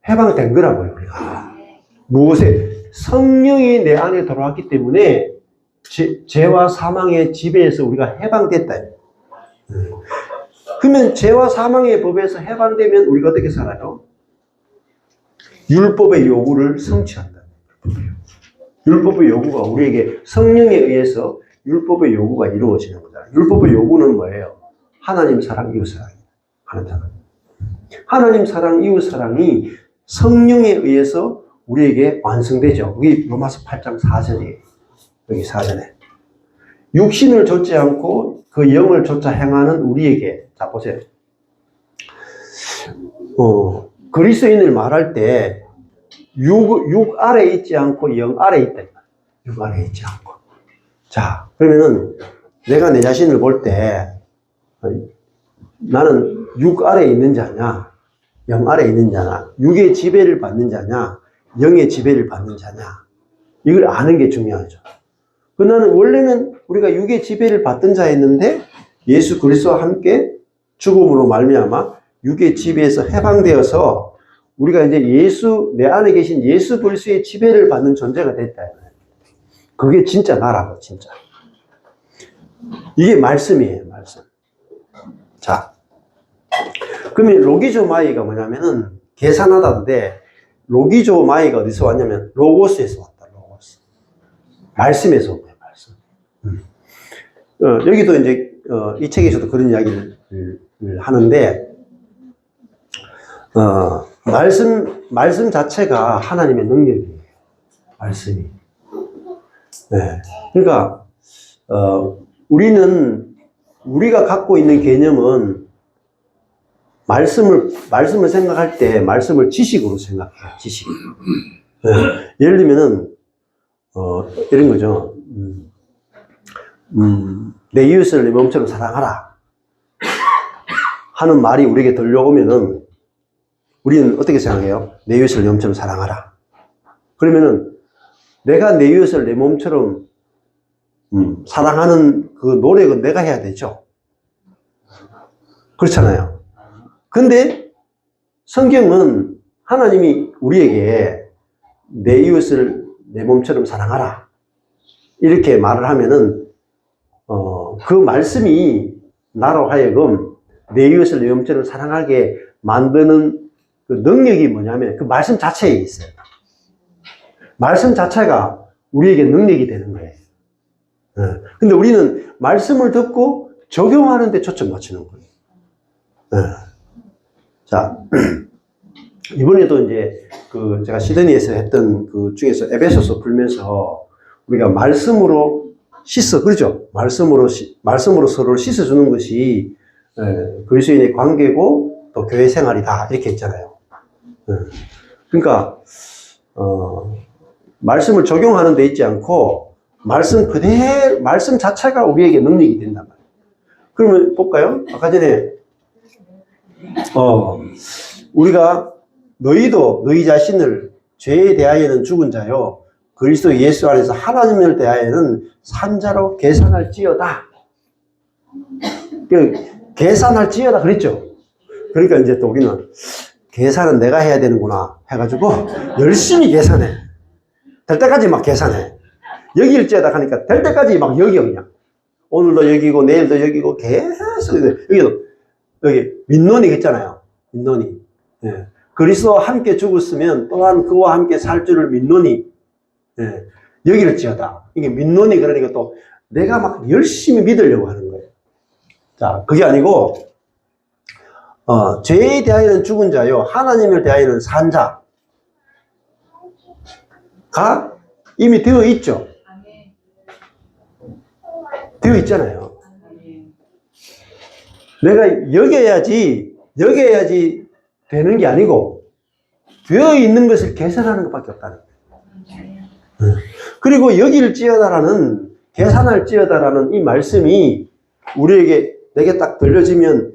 해방된 거라고요, 우리가. 무엇에? 성령이 내 안에 들어왔기 때문에 죄와 사망의 지배에서 우리가 해방됐다. 그러면 죄와 사망의 법에서 해방되면 우리가 어떻게 살아요? 율법의 요구를 성취한다. 율법의 요구가 우리에게 성령에 의해서 율법의 요구가 이루어지는 거잖아요. 율법의 요구는 뭐예요? 하나님 사랑, 이웃 사랑. 하나님 사랑, 이웃 사랑이 성령에 의해서 우리에게 완성되죠. 여기 로마서 8장 4절이에요. 여기 4절에. 육신을 좇지 않고 그 영을 좇아 행하는 우리에게, 자 보세요. 그리스도인을 말할 때 육 아래 있지 않고 영 아래 있다. 육 아래 있지 않고. 자, 그러면은 내가 내 자신을 볼 때 나는 육 아래 있는 자냐, 영 아래 있는 자냐, 육의 지배를 받는 자냐, 영의 지배를 받는 자냐, 이걸 아는 게 중요하죠. 나는 원래는 우리가 육의 지배를 받던 자였는데 예수 그리스도와 함께 죽음으로 말미암아 육의 지배에서 해방되어서 우리가 이제 내 안에 계신 예수 그리스도의 지배를 받는 존재가 됐다. 그게 진짜 나라고, 진짜. 이게 말씀이에요, 말씀. 자, 그러면 로기조마이가 뭐냐면은 계산하다인데, 로기조마이가 어디서 왔냐면 로고스에서 왔다. 로고스. 말씀에서 온 거예요, 말씀. 여기도 이제 이 책에서도 그런 이야기를 하는데, 말씀 자체가 하나님의 능력이에요. 말씀이. 네. 그러니까, 우리가 갖고 있는 개념은 말씀을 생각할 때 말씀을 지식으로 생각해요. 지식. 네. 예를 들면은, 이런 거죠. 내 이웃을 내 몸처럼 사랑하라 하는 말이 우리에게 들려오면은 우리는 어떻게 생각해요? 내 이웃을 내 몸처럼 사랑하라. 그러면은 내가 내 이웃을 내 몸처럼 사랑하는 그 노력은 내가 해야 되죠. 그렇잖아요. 근데 성경은 하나님이 우리에게 내 이웃을 내 몸처럼 사랑하라 이렇게 말을 하면은 그 말씀이 나로 하여금 내 이웃을 내 몸처럼 사랑하게 만드는 그 능력이 뭐냐면 그 말씀 자체에 있어요. 말씀 자체가 우리에게 능력이 되는 거예요. 근데 우리는 말씀을 듣고 적용하는 데 초점 맞추는 거예요. 자, 이번에도 이제 제가 시드니에서 했던 그 중에서 에베소서 풀면서 우리가 말씀으로 씻어, 그렇죠? 말씀으로 서로를 씻어주는 것이 그리스도인의 관계고 또 교회 생활이다 이렇게 했잖아요. 그러니까 말씀을 적용하는 데 있지 않고 말씀 자체가 우리에게 능력이 된단 말이에요. 그러면 볼까요? 아까 전에 우리가 너희도 너희 자신을 죄에 대하여는 죽은 자요 그리스도 예수 안에서 하나님을 대하여는 산자로 계산할지어다. 계산할지어다 그랬죠. 그러니까 이제 또 우리는 계산은 내가 해야 되는구나 해가지고 열심히 계산해. 될 때까지 막 계산해. 여기일지어다 하니까 될 때까지 막 여기 그냥. 오늘도 여기고 내일도 여기고 계속 여기 민노니 있잖아요. 민노니. 예. 그리스도와 함께 죽었으면 또한 그와 함께 살 줄을 민노니. 예. 여기를지어다. 이게 민노니 그러니까 또 내가 막 열심히 믿으려고 하는 거예요. 자, 그게 아니고 죄에 대하여는 죽은 자요 하나님을 대하여는 산 자가 이미 되어 있죠. 되어 있잖아요. 내가 여겨야지 되는 게 아니고 되어 있는 것을 개선하는 것밖에 없다는 거예요. 그리고 여길지어다라는 계산할지어다라는 이 말씀이 우리에게 내게 딱 들려지면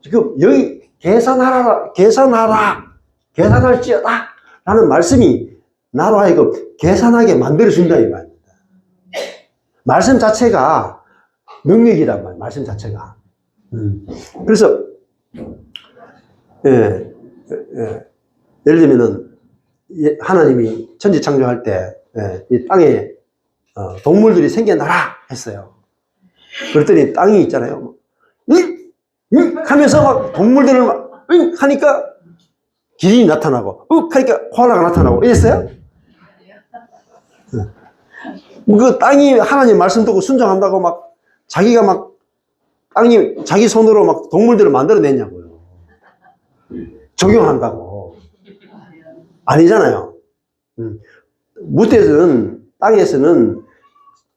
지금 여기 계산할지어다 라는 말씀이 나로 하여금 계산하게 만들어준다 이 말입니다. 말씀 자체가 능력이란 말이에요. 말씀 자체가. 그래서 예를 들면은 하나님이 천지 창조할 때 이 땅에 동물들이 생겨나라 했어요. 그랬더니 땅이 있잖아요. 하면서 막 동물들을 막 하니까 기린이 나타나고 하니까 코알라가 나타나고 이랬어요? 그 땅이 하나님 말씀 듣고 순종한다고 막 자기가 막 땅이 자기 손으로 막 동물들을 만들어냈냐고요. 적용한다고. 아니잖아요. 무태에서는 땅에서는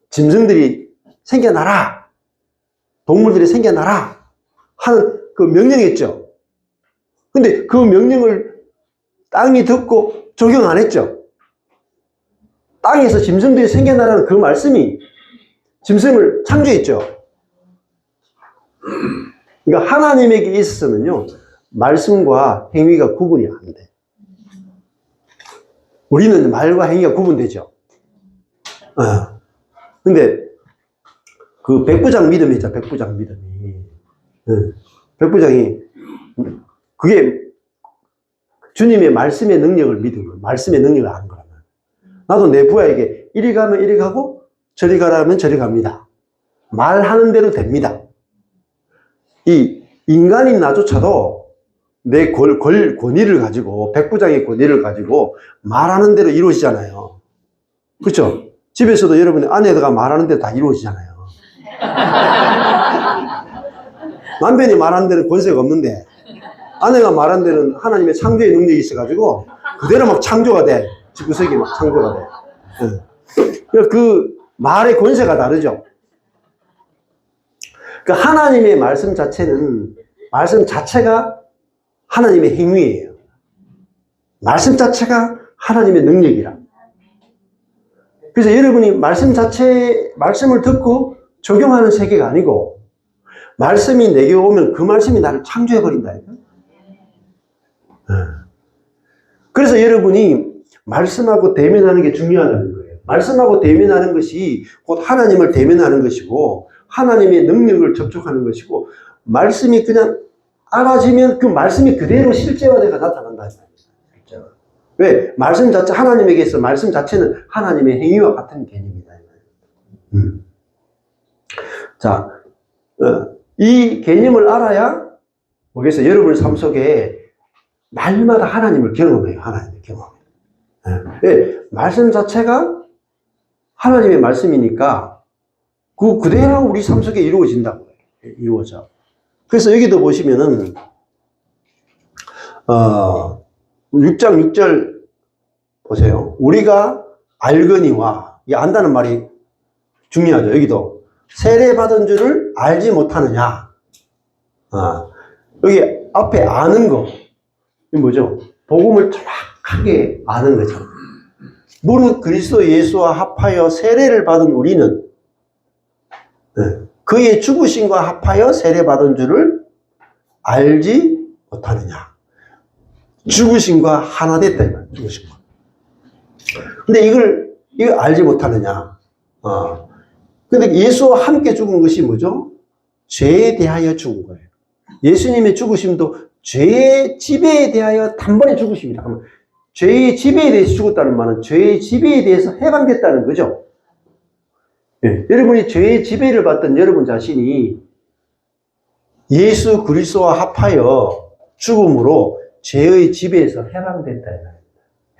짐승들이 생겨나라, 동물들이 생겨나라 하는 그 명령이 있죠. 근데 그 명령을 땅이 듣고 적용 안 했죠. 땅에서 짐승들이 생겨나라는 그 말씀이 짐승을 창조했죠. 그러니까 하나님에게 있어서는요, 말씀과 행위가 구분이 안 돼. 우리는 말과 행위가 구분되죠. 근데 그 백부장 믿음이 있잖아, 백부장 믿음이. 백부장이 그게 주님의 말씀의 능력을 믿은 거예요. 말씀의 능력을 아는 거라면. 나도 내 부하에게 이리 가면 이리 가고 저리 가라면 저리 갑니다. 말하는 대로 됩니다. 이 인간인 나조차도 내 권위를 가지고, 백부장의 권위를 가지고 말하는 대로 이루어지잖아요. 그렇죠? 집에서도 여러분의 아내가 말하는 대로 다 이루어지잖아요. 남편이 말한 데는 권세가 없는데 아내가 말한 데는 하나님의 창조의 능력이 있어가지고 그대로 막 창조가 돼. 구석이 막 창조가 돼. 그 말의 권세가 다르죠. 그 하나님의 말씀 자체는 말씀 자체가 하나님의 행위예요. 말씀 자체가 하나님의 능력이라. 그래서 여러분이 말씀을 듣고 적용하는 세계가 아니고, 말씀이 내게 오면 그 말씀이 나를 창조해버린다니까. 그래서 여러분이 말씀하고 대면하는 게 중요하다는 거예요. 말씀하고 대면하는 것이 곧 하나님을 대면하는 것이고, 하나님의 능력을 접촉하는 것이고, 말씀이 그냥 알아지면 그 말씀이 그대로 실제화되어 나타난다. 왜? 말씀 자체, 하나님에게서 말씀 자체는 하나님의 행위와 같은 개념이다. 자, 이 개념을 알아야, 그래서 여러분의 삶 속에 날마다 하나님을 경험해요. 하나님을 경험해요. 왜? 말씀 자체가 하나님의 말씀이니까 그대로 우리 삶 속에 이루어진다고 해요. 이루어져. 그래서 여기도 보시면은, 6장 6절 보세요. 우리가 알거니와, 이 안다는 말이 중요하죠. 여기도 세례받은 줄을 알지 못하느냐. 여기 앞에 아는 거, 이 뭐죠? 복음을 정확하게 아는 거죠. 무릇 그리스도 예수와 합하여 세례를 받은 우리는 그의 죽으심과 합하여 세례받은 줄을 알지 못하느냐. 죽으심과 하나 됐다, 이 말. 죽으심과. 근데 이걸 알지 못하느냐. 근데 예수와 함께 죽은 것이 뭐죠? 죄에 대하여 죽은 거예요. 예수님의 죽으심도 죄의 지배에 대하여 단번에 죽으심이다. 그러면 죄의 지배에 대해서 죽었다는 말은 죄의 지배에 대해서 해방됐다는 거죠. 네. 여러분이 죄의 지배를 받던 여러분 자신이 예수 그리스도와 합하여 죽음으로 죄의 지배에서 해방됐다.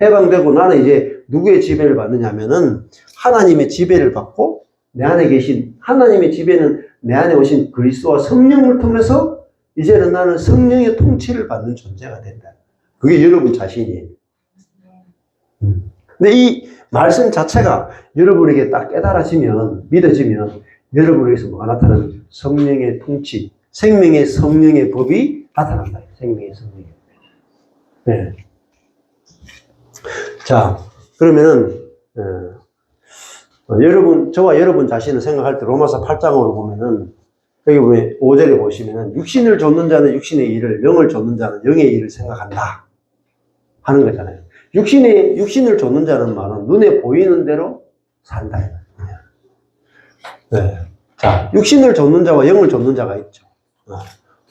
해방되고 나는 이제 누구의 지배를 받느냐면은 하나님의 지배를 받고 내 안에 계신 하나님의 지배는 내 안에 오신 그리스도와 성령을 통해서 이제는 나는 성령의 통치를 받는 존재가 된다. 그게 여러분 자신이에요. 근데 이 말씀 자체가 여러분에게 딱 깨달아지면, 믿어지면 여러분에게서 뭐가 나타나는 성령의 통치, 생명의 성령의 법이 나타난다. 생명의 성령의 법. 네. 자, 그러면은 여러분, 저와 여러분 자신을 생각할 때 로마서 8장으로 보면은 여기 보면 5절에 보시면은 육신을 좇는 자는 육신의 일을, 영을 좇는 자는 영의 일을 생각한다 하는 거잖아요. 육신을 좇는 자는 말은 눈에 보이는 대로 산다. 네. 자, 육신을 좇는 자와 영을 좇는 자가 있죠.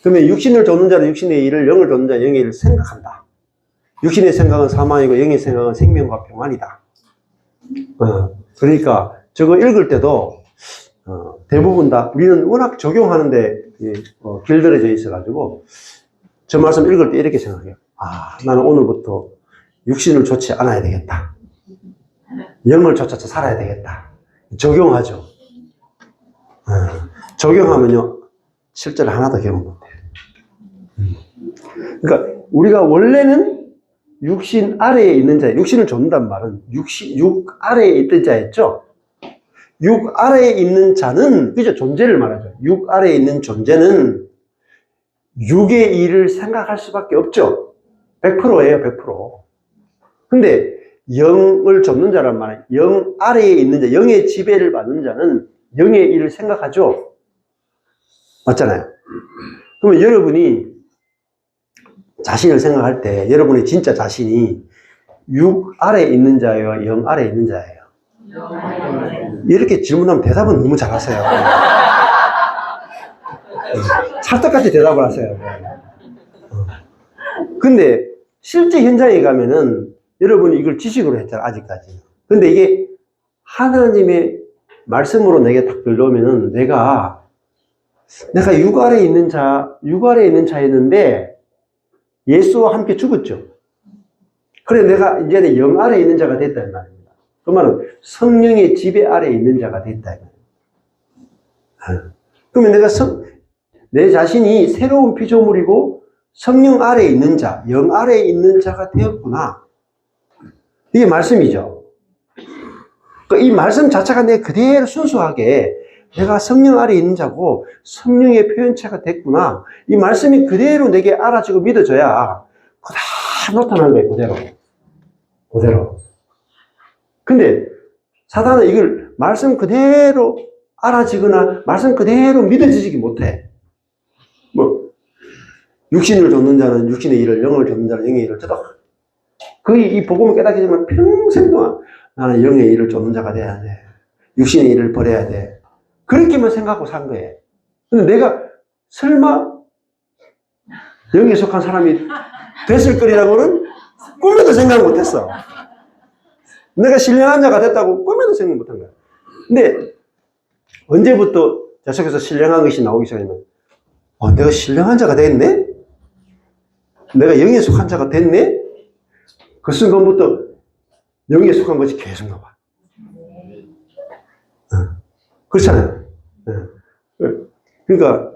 그러면 육신을 좇는 자는 육신의 일을, 영을 좇는 자는 영의 일을 생각한다. 육신의 생각은 사망이고 영의 생각은 생명과 평안이다. 그러니까 저거 읽을 때도 대부분 다 우리는 워낙 적용하는데 길들여져 있어가지고 저 말씀 읽을 때 이렇게 생각해요. 나는 오늘부터 육신을 좇지 않아야 되겠다. 영을 좇아서 살아야 되겠다. 적용하죠. 적용하면요 실제로 하나도 경험 못해요. 그러니까 우리가 원래는 육신 아래에 있는 자, 육신을 좇는단 말은 육 아래에 있던 자였죠. 육 아래에 있는 자는, 그죠? 존재를 말하죠. 육 아래에 있는 존재는 육의 일을 생각할 수밖에 없죠. 100%예요, 100%. 근데 영을 좇는 자란 말은 영 아래에 있는 자, 영의 지배를 받는 자는 영의 일을 생각하죠. 맞잖아요. 그러면 여러분이 자신을 생각할 때 여러분의 진짜 자신이 육 아래에 있는 자예요, 영 아래에 있는 자예요? 이렇게 질문하면 대답은 너무 잘하세요. 찰떡같이 대답을 하세요. 근데 실제 현장에 가면은 여러분이 이걸 지식으로 했잖아요, 아직까지. 근데 이게 하나님의 말씀으로 내게 딱 들려오면은 내가 육 아래에 있는 자였는데 예수와 함께 죽었죠. 그래 내가 이제는 영 아래에 있는 자가 됐다 이 말입니다. 그 말은 성령의 지배 아래에 있는 자가 됐다 이 말입니다. 그러면 내 자신이 새로운 피조물이고 성령 아래에 있는 자, 영 아래에 있는 자가 되었구나. 이게 말씀이죠. 이 말씀 자체가 내 그대로 순수하게 내가 성령 아래에 있는 자고 성령의 표현체가 됐구나. 이 말씀이 그대로 내게 알아지고 믿어져야 다 나타나는 거예요. 그대로. 그대로. 근데 사단은 이걸 말씀 그대로 알아지거나 말씀 그대로 믿어지지 못해. 뭐 육신을 좇는 자는 육신의 일을, 영을 좇는 자는 영의 일을 저도 거의 이 복음을 깨닫게 되면 평생 동안 나는 영의 일을 좇는 자가 돼야 돼. 육신의 일을 버려야 돼. 그렇게만 생각하고 산 거예요. 근데 내가 설마 영에 속한 사람이 됐을 거리라고는 꿈에도 생각 못 했어. 내가 신령한 자가 됐다고 꿈에도 생각 못 한 거야. 근데 언제부터 제 속에서 신령한 것이 나오기 시작하면 내가 신령한 자가 됐네? 내가 영에 속한 자가 됐네? 그 순간부터 영에 속한 것이 계속 나와. 그렇잖아요. 그러니까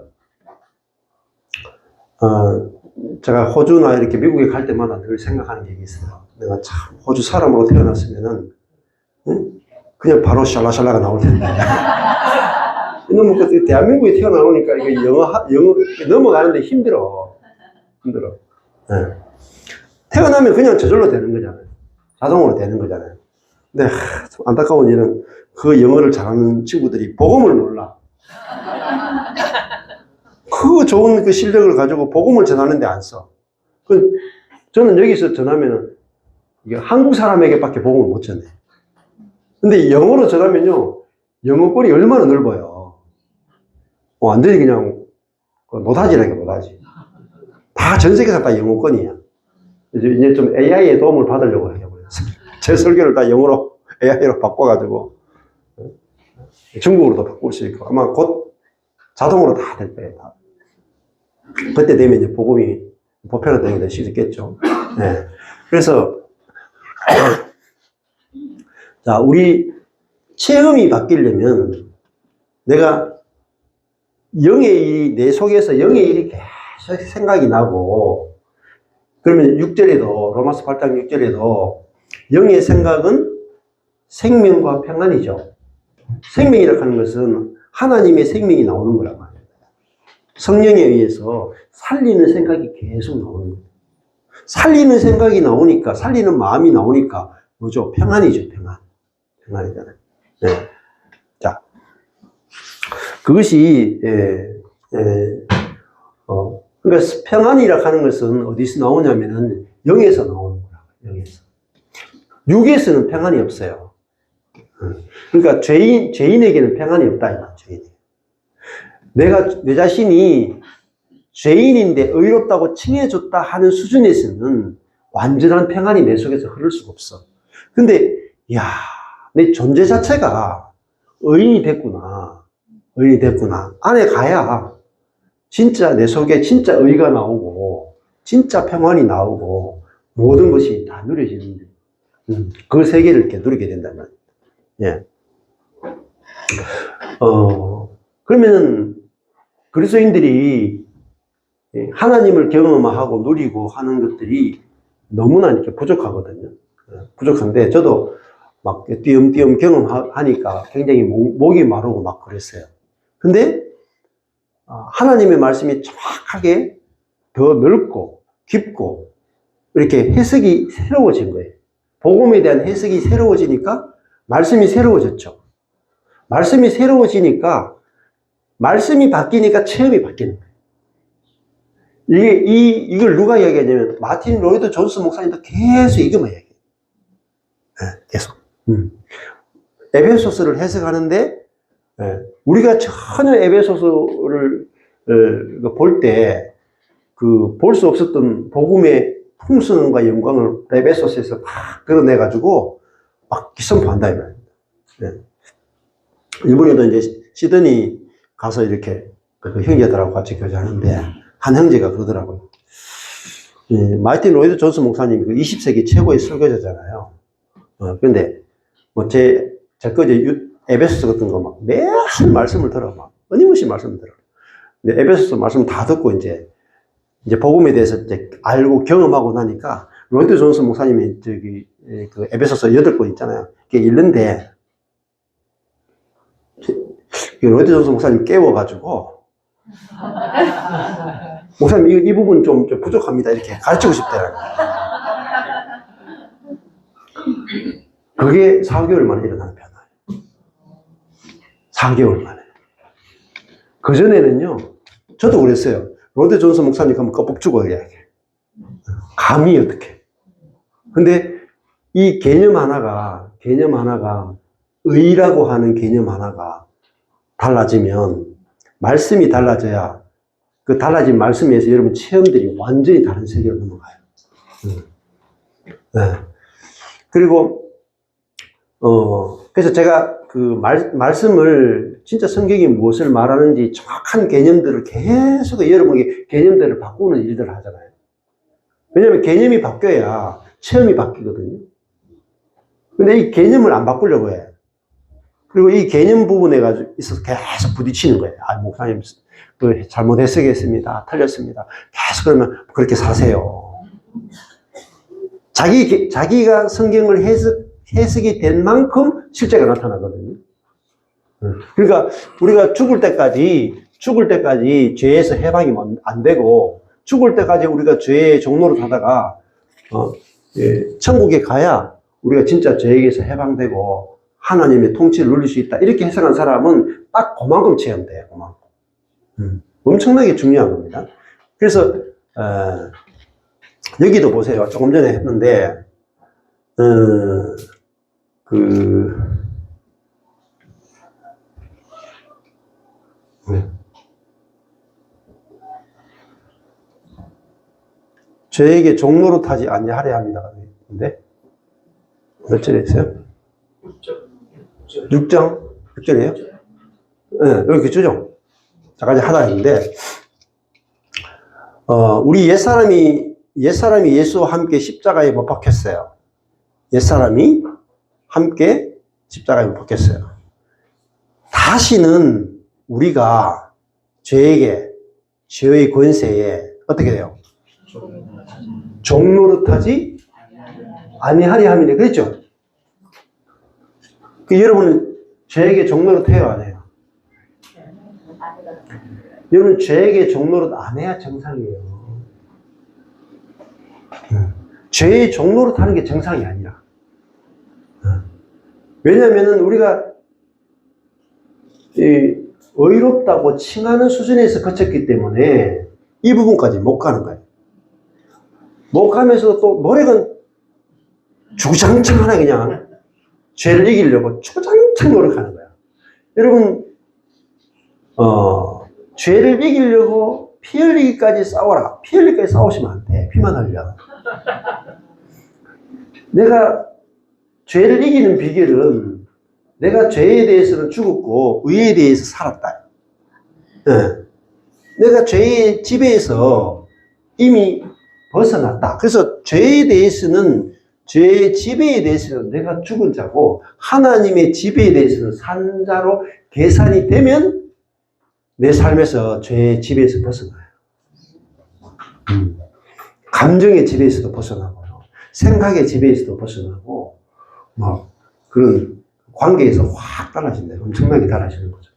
제가 호주나 이렇게 미국에 갈 때마다 늘 생각하는 게 있어요. 내가 참 호주 사람으로 태어났으면은 그냥 바로 샬라샬라가 나올 텐데. 너무 그 대한민국에 태어나오니까 이거 영어 넘어가는데 힘들어. 태어나면 그냥 저절로 되는 거잖아요. 자동으로 되는 거잖아요. 근데 참 안타까운 일은 그 영어를 잘하는 친구들이 복음을 몰라. 그 좋은 그 실력을 가지고 복음을 전하는데 안 써. 저는 여기서 전하면은 이게 한국 사람에게밖에 복음을 못 전해. 근데 영어로 전하면요, 영어권이 얼마나 넓어요. 완전히 그냥 노다지라니까 노다지. 다 전 세계에서 다 영어권이야. 이제 좀 AI의 도움을 받으려고 해요. 제 설교를 다 영어로 AI로 바꿔가지고 중국어로도 바꿀 수 있고 아마 곧 자동으로 다 될 거예요. 다. 그때 되면 이제 복음이 보편화되게 될 수 있겠죠. 네. 그래서 자, 우리 체험이 바뀌려면 내가 영의 일이 내 속에서 영의 일이 계속 생각이 나고 그러면 6절에도 로마서 8장 6절에도 영의 생각은 생명과 평안이죠. 생명이라고 하는 것은 하나님의 생명이 나오는 거란 말이에요. 성령에 의해서 살리는 생각이 계속 나오는 거예요. 살리는 생각이 나오니까, 살리는 마음이 나오니까, 뭐죠? 평안이죠, 평안. 평안이잖아요. 네. 자. 그것이, 그러니까 평안이라고 하는 것은 어디서 나오냐면은, 영에서 나오는 거라고, 영에서. 육에서는 평안이 없어요. 그러니까 죄인에게는 평안이 없다, 이거, 죄인에게. 내 자신이 죄인인데 의롭다고 칭해줬다 하는 수준에서는 완전한 평안이 내 속에서 흐를 수가 없어. 근데, 내 존재 자체가 의인이 됐구나. 의인이 됐구나. 안에 가야 진짜 내 속에 진짜 의가 나오고, 진짜 평안이 나오고, 모든 것이 다 누려지는데, 그 세계를 이렇게 누리게 된다면, 예. 그러면은, 그리스도인들이 하나님을 경험하고 누리고 하는 것들이 너무나 이렇게 부족하거든요. 부족한데, 저도 막 띄엄띄엄 경험하니까 굉장히 목이 마르고 막 그랬어요. 근데, 하나님의 말씀이 정확하게 더 넓고 깊고 이렇게 해석이 새로워진 거예요. 복음에 대한 해석이 새로워지니까 말씀이 새로워졌죠. 말씀이 새로워지니까 말씀이 바뀌니까 체험이 바뀌는 거예요. 이걸 누가 이야기하냐면 마틴 로이드 존스 목사님도 계속 이것만 이야기해요. 네, 계속. 에베소서를 해석하는데 우리가 전혀 에베소서를 볼 때 볼 수 없었던 복음의 풍성과 영광을 에베소서에서 막 드러내가지고 막 선포한다 이거예요. 이번에도 이제 시드니 가서 이렇게 그 형제들하고 같이 교제하는데 한 형제가 그러더라고요. 마틴 로이드 존스 목사님이 그 20세기 최고의 설교자잖아요. 그런데 뭐 제 거 이제 에베소서 같은 거 막 매일 말씀을 들어 막 끊임없이 말씀을 들어. 근데 에베소서 말씀 다 듣고 이제 복음에 대해서 이제 알고 경험하고 나니까 로이드 존슨 목사님이 그 에베소서 8권 있잖아요. 그게 읽는데 로이드 존슨 목사님 깨워가지고 목사님 이 부분 좀 부족합니다. 이렇게 가르치고 싶더라고요. 그게 4개월 만에 일어나는 변화예요. 4개월 만에. 그전에는요, 저도 그랬어요. 로이드 존슨 목사님 가면 껍벅 죽어요. 감히 어떻게. 근데 이 개념 하나가 의라고 하는 개념 하나가 달라지면 말씀이 달라져야 그 달라진 말씀에서 여러분 체험들이 완전히 다른 세계로 넘어가요. 네. 그리고 그래서 제가 그 말씀을 진짜 성경이 무엇을 말하는지 정확한 개념들을 계속 여러분에게 개념들을 바꾸는 일들을 하잖아요. 왜냐하면 개념이 바뀌어야 체험이 바뀌거든요. 근데 이 개념을 안 바꾸려고 해. 그리고 이 개념 부분에 있어서 계속 부딪히는 거예요. 아, 목사님, 잘못 해석했습니다. 틀렸습니다. 계속 그러면 그렇게 사세요. 자기가 성경을 해석이 된 만큼 실제가 나타나거든요. 그러니까 우리가 죽을 때까지 죄에서 해방이 안 되고 죽을 때까지 우리가 죄의 종로를 하다가 천국에 가야 우리가 진짜 죄에게서 해방되고 하나님의 통치를 누릴 수 있다. 이렇게 해석한 사람은 딱 그만큼 체험돼요. 그만큼. 엄청나게 중요한 겁니다. 그래서 여기도 보세요. 조금 전에 했는데 죄에게 종로로 타지 아니하려 합니다. 근데 몇 절에 있어요? 6장? 6절이에요? 네, 여기 그쪽죠? 자까지 하나 있는데, 우리 옛사람이 예수와 함께 십자가에 못 박혔어요. 옛사람이 함께 십자가에 못 박혔어요. 다시는 우리가 죄의 권세에 어떻게 돼요? 종노릇하지 아니하리 함이네. 그랬죠? 여러분은 죄에게 종노릇 해요, 안 해요? 여러분 죄에게 종노릇 안 해야 정상이에요. 죄의 종노릇 하는 게 정상이 아니라. 왜냐하면 우리가 의롭다고 칭하는 수준에서 거쳤기 때문에 이 부분까지 못 가는 거예요. 못 가면서도 또 노력은 주장창 하나 그냥 죄를 이기려고 주장창 노력하는 거야. 여러분 죄를 이기려고 피 흘리기까지 싸워라. 피 흘리기까지 싸우시면 안 돼. 피만 흘려. 내가 죄를 이기는 비결은 내가 죄에 대해서는 죽었고 의에 대해서 살았다. 네. 내가 죄의 지배에서 이미 벗어났다. 그래서 죄의 지배에 대해서는 내가 죽은 자고 하나님의 지배에 대해서는 산 자로 계산이 되면 내 삶에서 죄의 지배에서 벗어나요. 감정의 지배에서도 벗어나고 생각의 지배에서도 벗어나고 뭐 그런 관계에서 확 달라진다. 엄청나게 달라지는 거죠.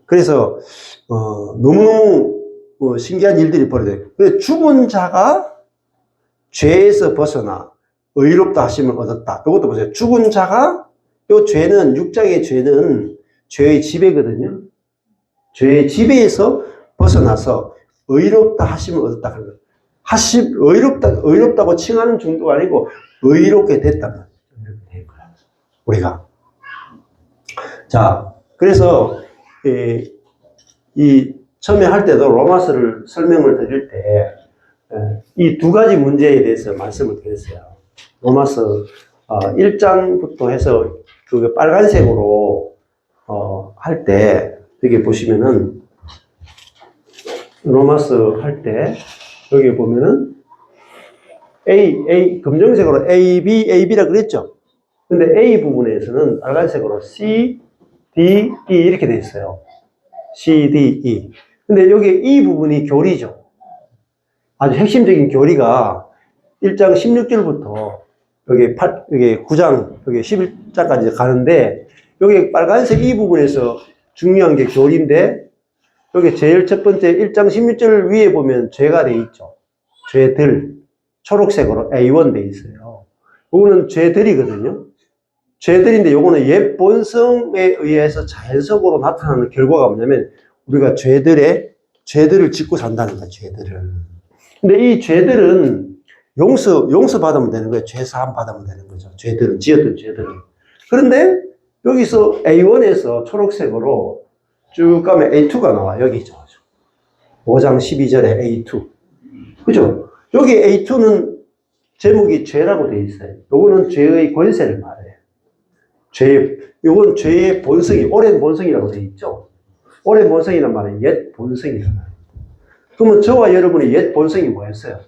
그래서 너무너무 신기한 일들이 벌어져요. 그래서 죽은 자가 죄에서 벗어나 의롭다 하심을 얻었다. 이것도 보세요. 죽은 자가 이 죄는 6장의 죄는 죄의 지배거든요. 죄의 지배에서 벗어나서 의롭다 하심을 얻었다. 의롭다고 칭하는 정도가 아니고 의롭게 됐다. 이렇게 된 거야. 우리가. 자, 그래서 이 처음에 할 때도 로마서를 설명을 드릴 때 이 두 가지 문제에 대해서 말씀을 드렸어요. 로마서 1장부터 해서 그 빨간색으로 할 때 여기 보시면은 로마서 할 때 여기 보면은 검정색으로 AB라 그랬죠. 근데 A 부분에서는 빨간색으로 C, D, E 이렇게 돼 있어요. C, D, E. 근데 여기 이 부분이 교리죠. 아주 핵심적인 교리가 1장 16절부터 여기 9장, 여기 11장까지 가는데, 여기 빨간색 이 부분에서 중요한 게 교리인데, 여기 제일 첫 번째 1장 16절 위에 보면 죄가 돼 있죠. 죄들. 초록색으로 A1 돼 있어요. 요거는 죄들이거든요. 죄들인데 요거는 옛 본성에 의해서 자연적으로 나타나는 결과가 뭐냐면 우리가 죄들을 짓고 산다는 거야, 죄들을. 근데 이 죄들은 용서받으면 되는 거예요. 죄 사함 받으면 되는 거죠. 죄들은, 지었던 죄들은. 그런데 여기서 A1에서 초록색으로 쭉 가면 A2가 나와. 여기 있죠. 5장 12절에 A2. 그죠? 여기 A2는 제목이 죄라고 되어 있어요. 요거는 죄의 권세를 말해요. 요건 죄의 본성이, 오랜 본성이라고 되어 있죠. 오랜 본성이란 말은 옛 본성이란 말이에요. 그러면 저와 여러분의 옛 본성이 뭐였어요?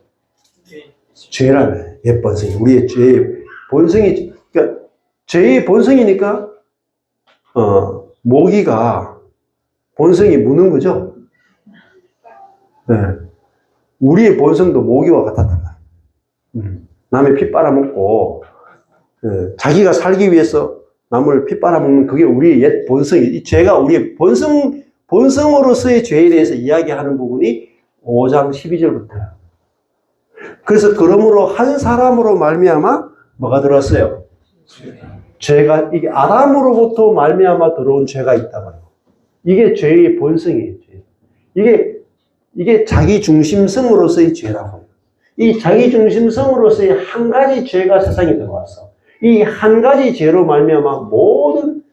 죄라는 옛 본성이. 우리의 죄의 본성이, 그러니까 죄의 본성이니까, 모기가 본성이 무는 거죠? 네. 우리의 본성도 모기와 같았단 말이에요. 남의 피 빨아먹고, 자기가 살기 위해서 남을 피 빨아먹는 그게 우리의 옛 본성이, 이 죄가 우리의 본성으로서의 죄에 대해서 이야기하는 부분이 5장 12절부터요. 그래서 그러므로 한 사람으로 말미암아 뭐가 들었어요? 죄가, 이게 아담으로부터 말미암아 들어온 죄가 있다고요. 이게 죄의 본성이에요. 이게 자기 중심성으로서의 죄라고요. 이 자기 중심성으로서의 한 가지 죄가 세상에 들어왔어. 이 한 가지 죄로 말미암아 모든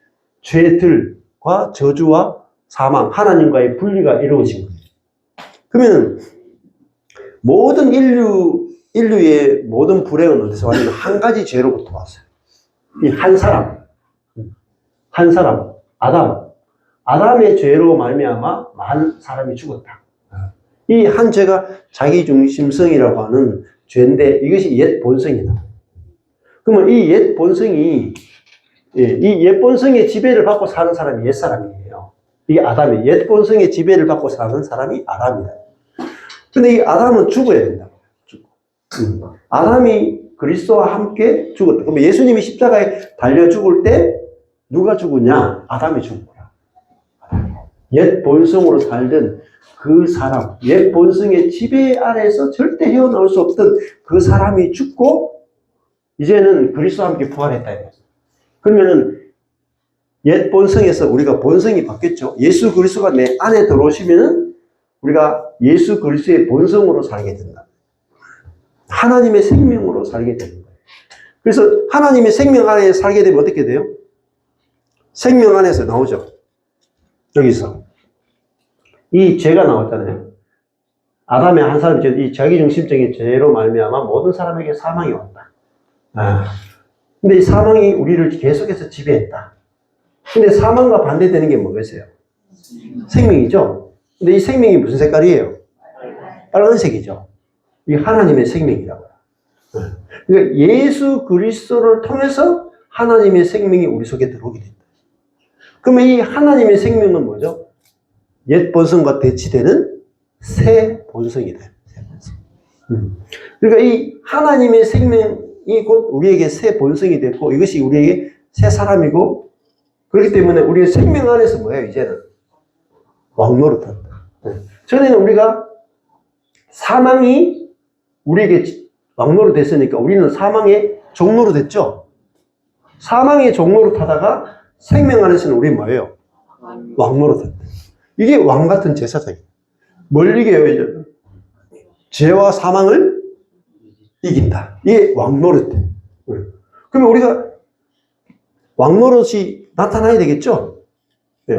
죄들과 저주와 사망, 하나님과의 분리가 이루어진 거예요. 그러면 모든 인류의 모든 불행은 어디서 왔냐면 한 가지 죄로부터 왔어요. 이 한 사람, 아담의 죄로 말미암아 많은 사람이 죽었다. 이 한 죄가 자기 중심성이라고 하는 죄인데 이것이 옛 본성이다. 그러면 이 옛 본성이, 이 옛 본성의 지배를 받고 사는 사람이 옛 사람이에요. 이게 아담이에요. 옛 본성의 지배를 받고 사는 사람이 아담이다. 근데 이 아담은 죽어야 된다. 아담이 그리스도와 함께 죽었다. 그러면 예수님이 십자가에 달려 죽을 때 누가 죽었냐? 아담이 죽은 거야. 옛 본성으로 살던 그 사람, 옛 본성의 지배 아래에서 절대 헤어나올 수 없던 그 사람이 죽고 이제는 그리스도와 함께 부활했다. 그러면은 옛 본성에서 우리가 본성이 바뀌었죠. 예수 그리스도가 내 안에 들어오시면은 우리가 예수 그리스도의 본성으로 살게 된다. 하나님의 생명으로 살게 되는 거예요. 그래서 하나님의 생명 안에 살게 되면 어떻게 돼요? 생명 안에서 나오죠. 여기서 이 죄가 나왔잖아요. 아담의 한 사람이 이 자기중심적인 죄로 말미암아 모든 사람에게 사망이 왔다. 근데 이 사망이 우리를 계속해서 지배했다. 근데 사망과 반대되는 게 뭐겠어요? 생명이죠. 근데 이 생명이 무슨 색깔이에요? 빨간색이죠. 이 하나님의 생명이라고요. 그러니까 예수 그리스도를 통해서 하나님의 생명이 우리 속에 들어오게 된다. 그러면 이 하나님의 생명은 뭐죠? 옛 본성과 대치되는 새 본성이다. 새 본성. 그러니까 이 하나님의 생명이 곧 우리에게 새 본성이 됐고 이것이 우리에게 새 사람이고 그렇기 때문에 우리의 생명 안에서 뭐예요? 이제는 왕노릇한다. 전에는 우리가 사망이 우리에게 왕노릇 됐으니까 우리는 사망의 종노릇 됐죠? 사망의 종노릇 하다가 생명 안에서는 우리 뭐예요? 왕노릇 한다. 이게 왕 같은 제사장이에요. 뭘 이겨요, 이제? 죄와 사망을 이긴다. 이게 왕노릇. 그러면 우리가 왕노릇이 나타나야 되겠죠?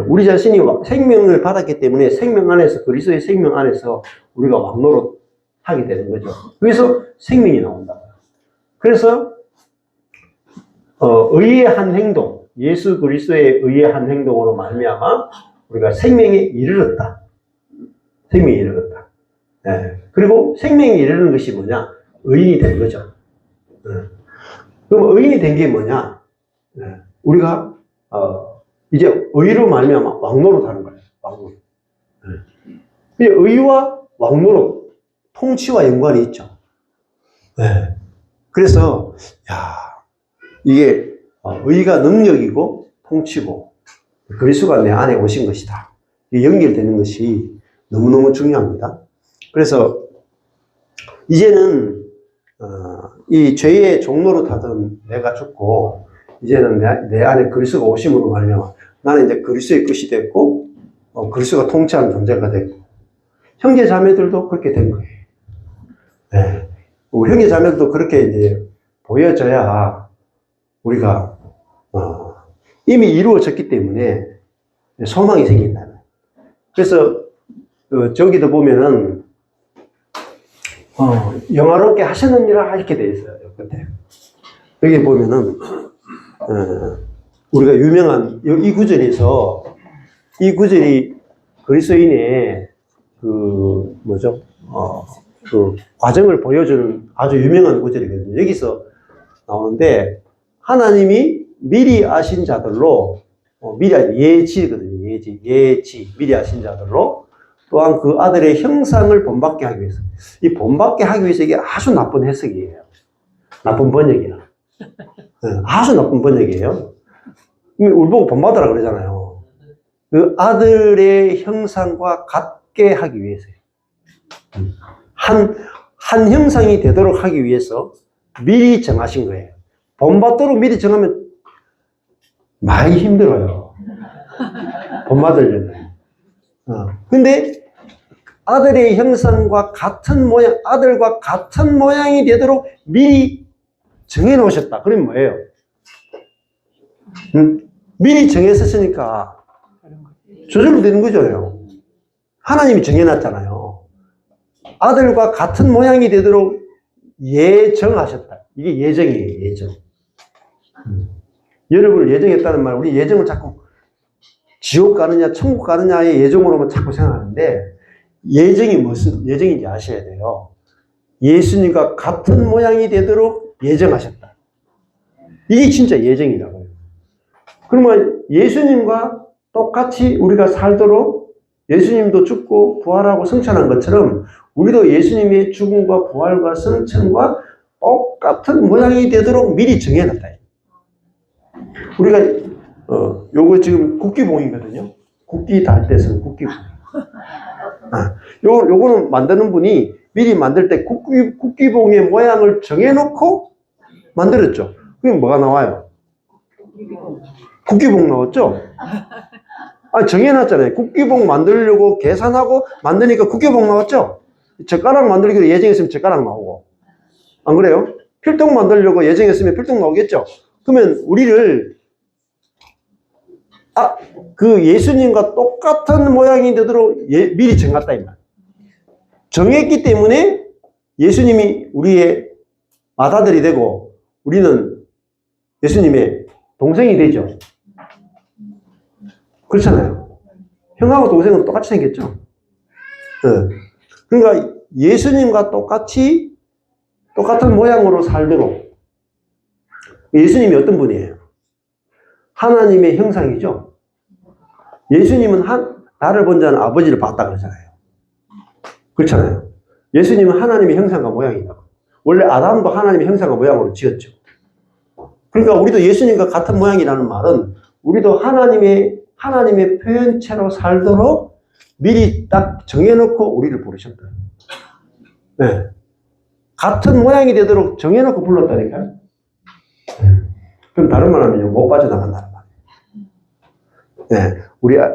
우리 자신이 생명을 받았기 때문에 생명 안에서, 그리스도의 생명 안에서 우리가 왕노릇 하게 되는 거죠. 그래서 생명이 나온다. 그래서, 의의 한 행동, 예수 그리스도의 의의 한 행동으로 말미암아 우리가 생명에 이르렀다. 생명에 이르렀다. 그리고 생명에 이르는 것이 뭐냐? 의인이 된 거죠. 그럼 의인이 된 게 뭐냐? 우리가 이제 의로 말미암아 왕노릇 하는 거예요. 왕노릇. 의와 왕노릇, 통치와 연관이 있죠. 네. 그래서 이게 의가 능력이고 통치고 그리스도가 내 안에 오신 것이다. 이게 연결되는 것이 너무너무 중요합니다. 그래서 이제는 이 죄의 종로로 타던 내가 죽고 이제는 내 안에 그리스도가 오심으로 말미암아 나는 이제 그리스도의 끝이 됐고 그리스도가 통치하는 존재가 됐고 형제 자매들도 그렇게 된 거예요. 네. 우리 형제 자매들도 그렇게 이제 보여져야 우리가 이미 이루어졌기 때문에 소망이 생긴다. 그래서 저기도 보면은 영화롭게 하셨느니라 이렇게 돼 있어요. 끝에 여기 보면은 우리가 유명한 이 구절에서 이 구절이 그리스도인의 그 과정을 보여주는 아주 유명한 구절이거든요. 여기서 나오는데 하나님이 미리 아신 자들로 미리 예지거든요. 예지 미리 아신 자들로 또한 그 아들의 형상을 본받게 하기 위해서 이 본받게 하기 위해서 이게 아주 나쁜 해석이에요. 나쁜 번역이야. 아주 나쁜 번역이에요. 우리 보고 본받으라 그러잖아요. 그 아들의 형상과 같게 하기 위해서요. 한 형상이 되도록 하기 위해서 미리 정하신 거예요. 본받도록 미리 정하면 많이 힘들어요. 본받으려면. 근데 아들의 형상과 같은 모양, 아들과 같은 모양이 되도록 미리 정해 놓으셨다. 그러면 뭐예요? 미리 정했었으니까 저절로 되는 거잖아요. 하나님이 정해놨잖아요. 아들과 같은 모양이 되도록 예정하셨다. 이게 예정이에요, 예정. 여러분을 예정했다는 말, 우리 예정을 자꾸 지옥 가느냐, 천국 가느냐의 예정으로만 자꾸 생각하는데, 예정이 무슨 예정인지 아셔야 돼요. 예수님과 같은 모양이 되도록 예정하셨다. 이게 진짜 예정이라고요. 그러면 예수님과 똑같이 우리가 살도록 예수님도 죽고 부활하고 승천한 것처럼 우리도 예수님의 죽음과 부활과 승천과 똑같은 모양이 되도록 미리 정해놨다. 우리가 요거 지금 국기봉이거든요. 국기 달 때 쓴 국기봉. 요거는 만드는 분이 미리 만들 때 국기봉의 모양을 정해놓고 만들었죠. 그럼 뭐가 나와요? 국기봉 나왔죠? 정해놨잖아요. 국기봉 만들려고 계산하고 만드니까 국기봉 나왔죠? 젓가락 만들기로 예정했으면 젓가락 나오고. 안 그래요? 필통 만들려고 예정했으면 필통 나오겠죠? 그러면 우리를 그 예수님과 똑같은 모양이 되도록 미리 정했다 이 말. 정했기 때문에 예수님이 우리의 맏아들이 되고 우리는 예수님의 동생이 되죠. 그렇잖아요. 형하고 동생은 똑같이 생겼죠. 그러니까 예수님과 똑같은 모양으로 살도록. 예수님이 어떤 분이에요? 하나님의 형상이죠. 예수님은 나를 본 자는 아버지를 봤다 그러잖아요. 그렇잖아요. 예수님은 하나님의 형상과 모양이다. 원래 아담도 하나님의 형상과 모양으로 지었죠. 그러니까 우리도 예수님과 같은 모양이라는 말은 우리도 하나님의 표현체로 살도록 미리 딱 정해놓고 우리를 부르셨다. 네. 같은 모양이 되도록 정해놓고 불렀다니까요. 그럼 다른 말 하면 못 빠져나간다는 말이에요. 네.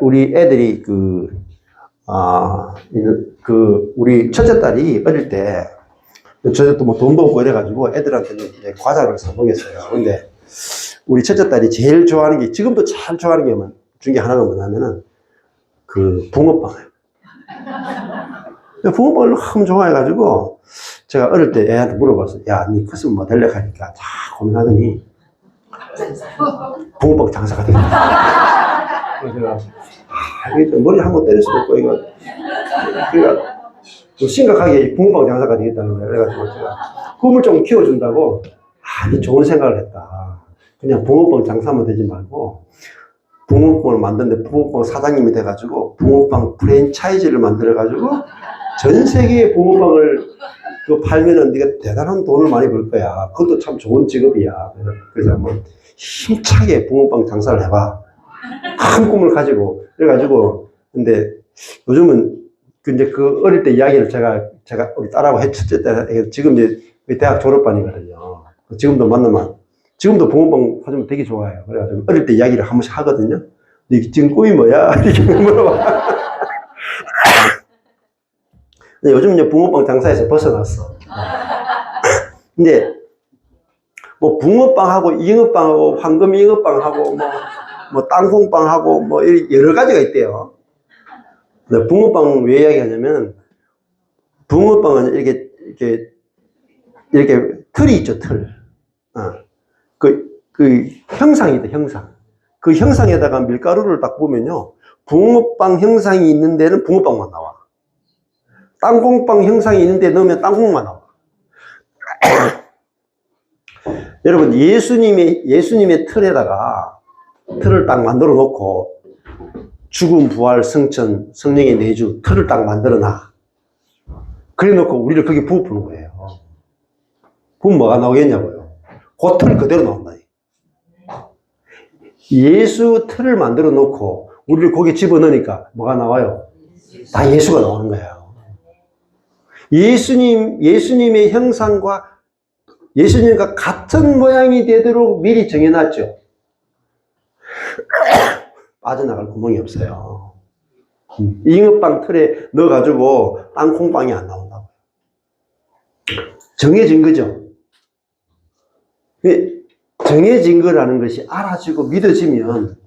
우리 애들이 우리 첫째 딸이 어릴 때, 저도 뭐 돈도 없고 이래가지고 애들한테는 이제 과자를 사먹였어요. 근데 우리 첫째 딸이 제일 좋아하는 게, 지금도 참 좋아하는 게 중에 하나가 뭐냐면은, 붕어빵이에요. 붕어빵을 너무 좋아해가지고, 제가 어릴 때 애한테 물어봤어요. 야, 니 컸으면 뭐 될래? 하니까 다 고민하더니, 붕어빵 장사가 되겠다. 그래서 제가, 머리 한번 때릴 수도 없고, 그러니까, 심각하게 붕어빵 장사가 되겠다는 거예요. 그래가지고 제가 꿈을 좀 키워준다고, 니 좋은 생각을 했다. 그냥 붕어빵 장사하면 되지 말고, 붕어빵을 만드는데 붕어빵 사장님이 돼가지고 붕어빵 프랜차이즈를 만들어가지고 전 세계에 붕어빵을 그 팔면은 네가 대단한 돈을 많이 벌 거야. 그것도 참 좋은 직업이야. 그래서 한번 힘차게 붕어빵 장사를 해봐. 큰 꿈을 가지고. 그래가지고, 근데 요즘은 이제 그 어릴 때 이야기를 제가 우리 딸하고 첫째 때, 지금 이제 대학 졸업반이거든요. 지금도 만나면, 지금도 붕어빵 사주면 되게 좋아해요. 그래가지고 어릴 때 이야기를 한 번씩 하거든요. 근데 지금 꿈이 뭐야? 이렇게 물어봐. 근데 요즘 이제 붕어빵 장사에서 벗어났어. 근데 뭐 붕어빵하고 잉어빵하고 황금 잉어빵하고 뭐 땅콩빵하고 뭐 여러 가지가 있대요. 근데 붕어빵 왜 이야기하냐면 붕어빵은 이렇게 틀이 있죠, 틀. 그 형상이 돼, 형상. 그 형상에다가 밀가루를 딱 보면요. 붕어빵 형상이 있는 데는 붕어빵만 나와. 땅콩빵 형상이 있는데 넣으면 땅콩만 나와. 여러분, 예수님의 틀에다가 틀을 딱 만들어 놓고 죽음, 부활, 승천, 성령의 내주 틀을 딱 만들어 놔. 그래 놓고 우리를 거기 부어푸는 거예요. 부으면 뭐가 나오겠냐고요. 그 틀 그대로 나온다. 예수 틀을 만들어 놓고 우리를 거기에 집어넣으니까 뭐가 나와요? 다 예수가 나오는 거예요. 예수님의 형상과 예수님과 같은 모양이 되도록 미리 정해놨죠. 빠져나갈 구멍이 없어요. 잉어빵 틀에 넣어가지고 땅콩빵이 안 나온다고요. 정해진 거죠. 정해진 거라는 것이 알아지고 믿어지면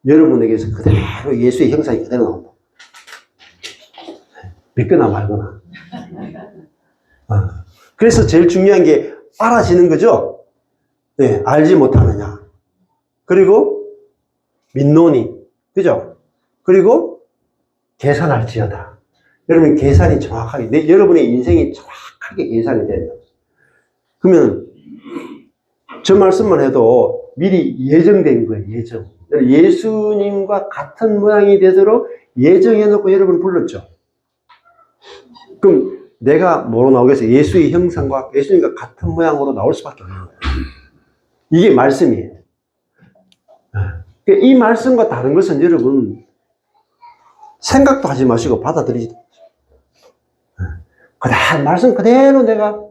여러분에게서 그대로 예수의 형상이 그대로 나온다. 믿거나 말거나. 그래서 제일 중요한 게 알아지는 거죠. 네, 알지 못하느냐. 그리고 민노니, 그죠? 그리고 계산할지어다. 여러분 계산이 정확하게, 여러분의 인생이 정확하게 계산이 돼요. 그러면 저 말씀만 해도 미리 예정된 거예요. 예정. 예수님과 같은 모양이 되도록 예정해놓고 여러분 불렀죠. 그럼 내가 뭐로 나오겠어요? 예수의 형상과 예수님과 같은 모양으로 나올 수밖에 없는 거예요. 이게 말씀이에요. 이 말씀과 다른 것은 여러분 생각도 하지 마시고 받아들이지. 그대로 말씀 그대로 내가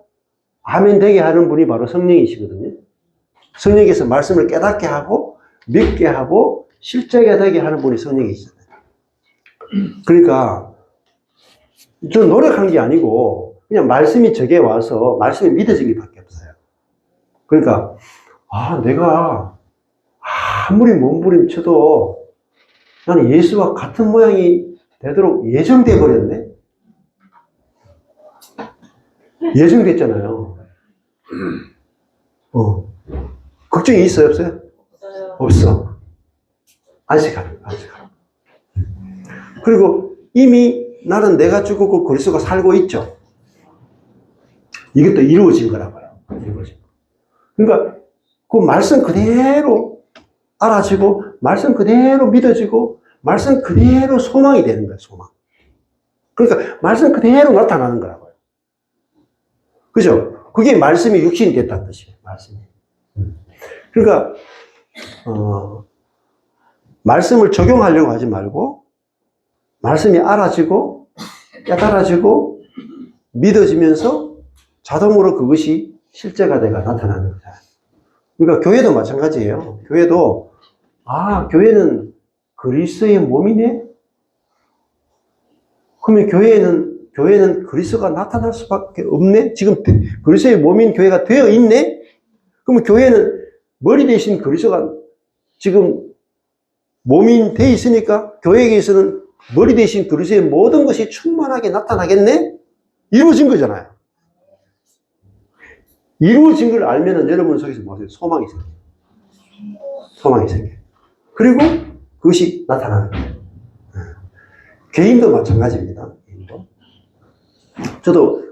아멘 되게 하는 분이 바로 성령이시거든요. 성령께서 말씀을 깨닫게 하고 믿게 하고 실제가 되게 하는 분이 성령이시잖아요. 그러니까 저는 노력한 게 아니고 그냥 말씀이 저게 와서 말씀이 믿어진 게 밖에 없어요. 그러니까 내가 아무리 몸부림쳐도 나는 예수와 같은 모양이 되도록 예정돼 버렸네. 예정됐잖아요. 걱정이 있어요, 없어요? 없어. 안식하는. 그리고 이미 나는 내가 죽었고 그리스도가 살고 있죠. 이것도 이루어진 거라고요. 이루어진 거. 그러니까 그 말씀 그대로 알아지고 말씀 그대로 믿어지고 말씀 그대로 소망이 되는 거예요. 소망. 그러니까 말씀 그대로 나타나는 거라고요. 그죠? 그게 말씀이 육신이 됐다는 뜻이에요. 말씀이. 그러니까 말씀을 적용하려고 하지 말고 말씀이 알아지고 깨달아지고 믿어지면서 자동으로 그것이 실제가 되가 나타나는 거죠. 그러니까 교회도 마찬가지예요. 교회도 교회는 그리스도의 몸이네? 그러면 교회는 그리스도가 나타날 수밖에 없네? 지금 그리스도의 몸인 교회가 되어 있네? 그러면 교회는 머리 대신 그리스도가 지금 몸인 돼 있으니까 교회에게서는 머리 대신 그리스도의 모든 것이 충만하게 나타나겠네? 이루어진 거잖아요. 이루어진 걸 알면은 여러분 속에서 뭐하세요? 소망이 생겨요. 소망이 생겨요. 그리고 그것이 나타나는 거예요. 개인도 마찬가지입니다. 개인도. 저도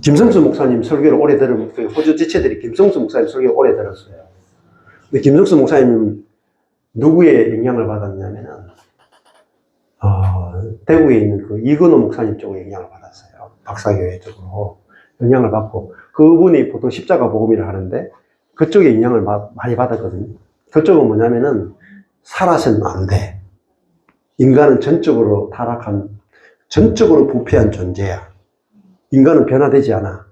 김성수 목사님 설교를 오래 들으면, 호주 지체들이 김성수 목사님 설교를 오래 들었어요. 근데 김성수 목사님은 누구의 영향을 받았냐면은, 대구에 있는 그 이근호 목사님 쪽에 영향을 받았어요. 박사교회 쪽으로 영향을 받고, 그분이 보통 십자가 복음이라 하는데, 그쪽에 영향을 많이 받았거든요. 그쪽은 뭐냐면은, 살아서는 안 돼. 인간은 전적으로 타락한, 전적으로 부패한 존재야. 인간은 변화되지 않아.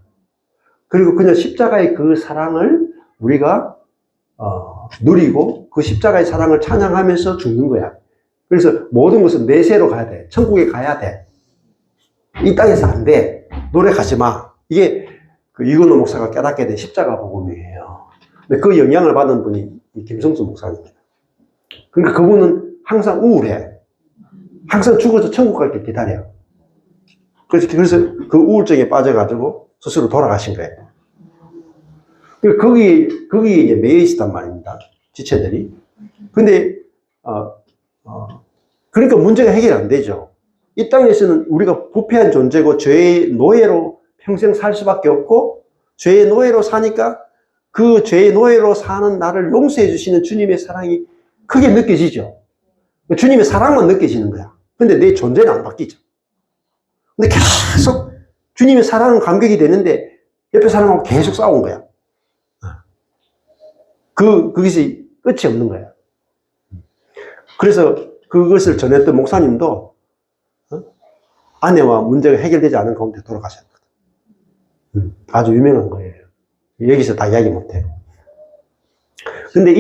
그리고 그냥 십자가의 그 사랑을 우리가 누리고 그 십자가의 사랑을 찬양하면서 죽는 거야. 그래서 모든 것은 내세로 가야 돼. 천국에 가야 돼. 이 땅에서 안 돼. 노력하지 마. 이게 그 이근호 목사가 깨닫게 된 십자가 복음이에요. 근데 그 영향을 받은 분이 김성수 목사입니다. 그러니까 그분은 항상 우울해. 항상 죽어서 천국 갈 때 기다려. 그래서 그 우울증에 빠져가지고 스스로 돌아가신 거예요. 거기에 이제 매여 있었단 말입니다. 지체들이. 근데, 그러니까 문제가 해결 안 되죠. 이 땅에서는 우리가 부패한 존재고 죄의 노예로 평생 살 수밖에 없고, 죄의 노예로 사니까 그 죄의 노예로 사는 나를 용서해 주시는 주님의 사랑이 크게 느껴지죠. 주님의 사랑만 느껴지는 거야. 근데 내 존재는 안 바뀌죠. 근데 계속 주님의 사랑은 감격이 되는데 옆에 사람하고 계속 싸운 거야. 그것이 끝이 없는 거야. 그래서 그것을 전했던 목사님도 아내와 문제가 해결되지 않은 가운데 돌아가셨거든. 아주 유명한 거예요. 여기서 다 이야기 못해요. 근데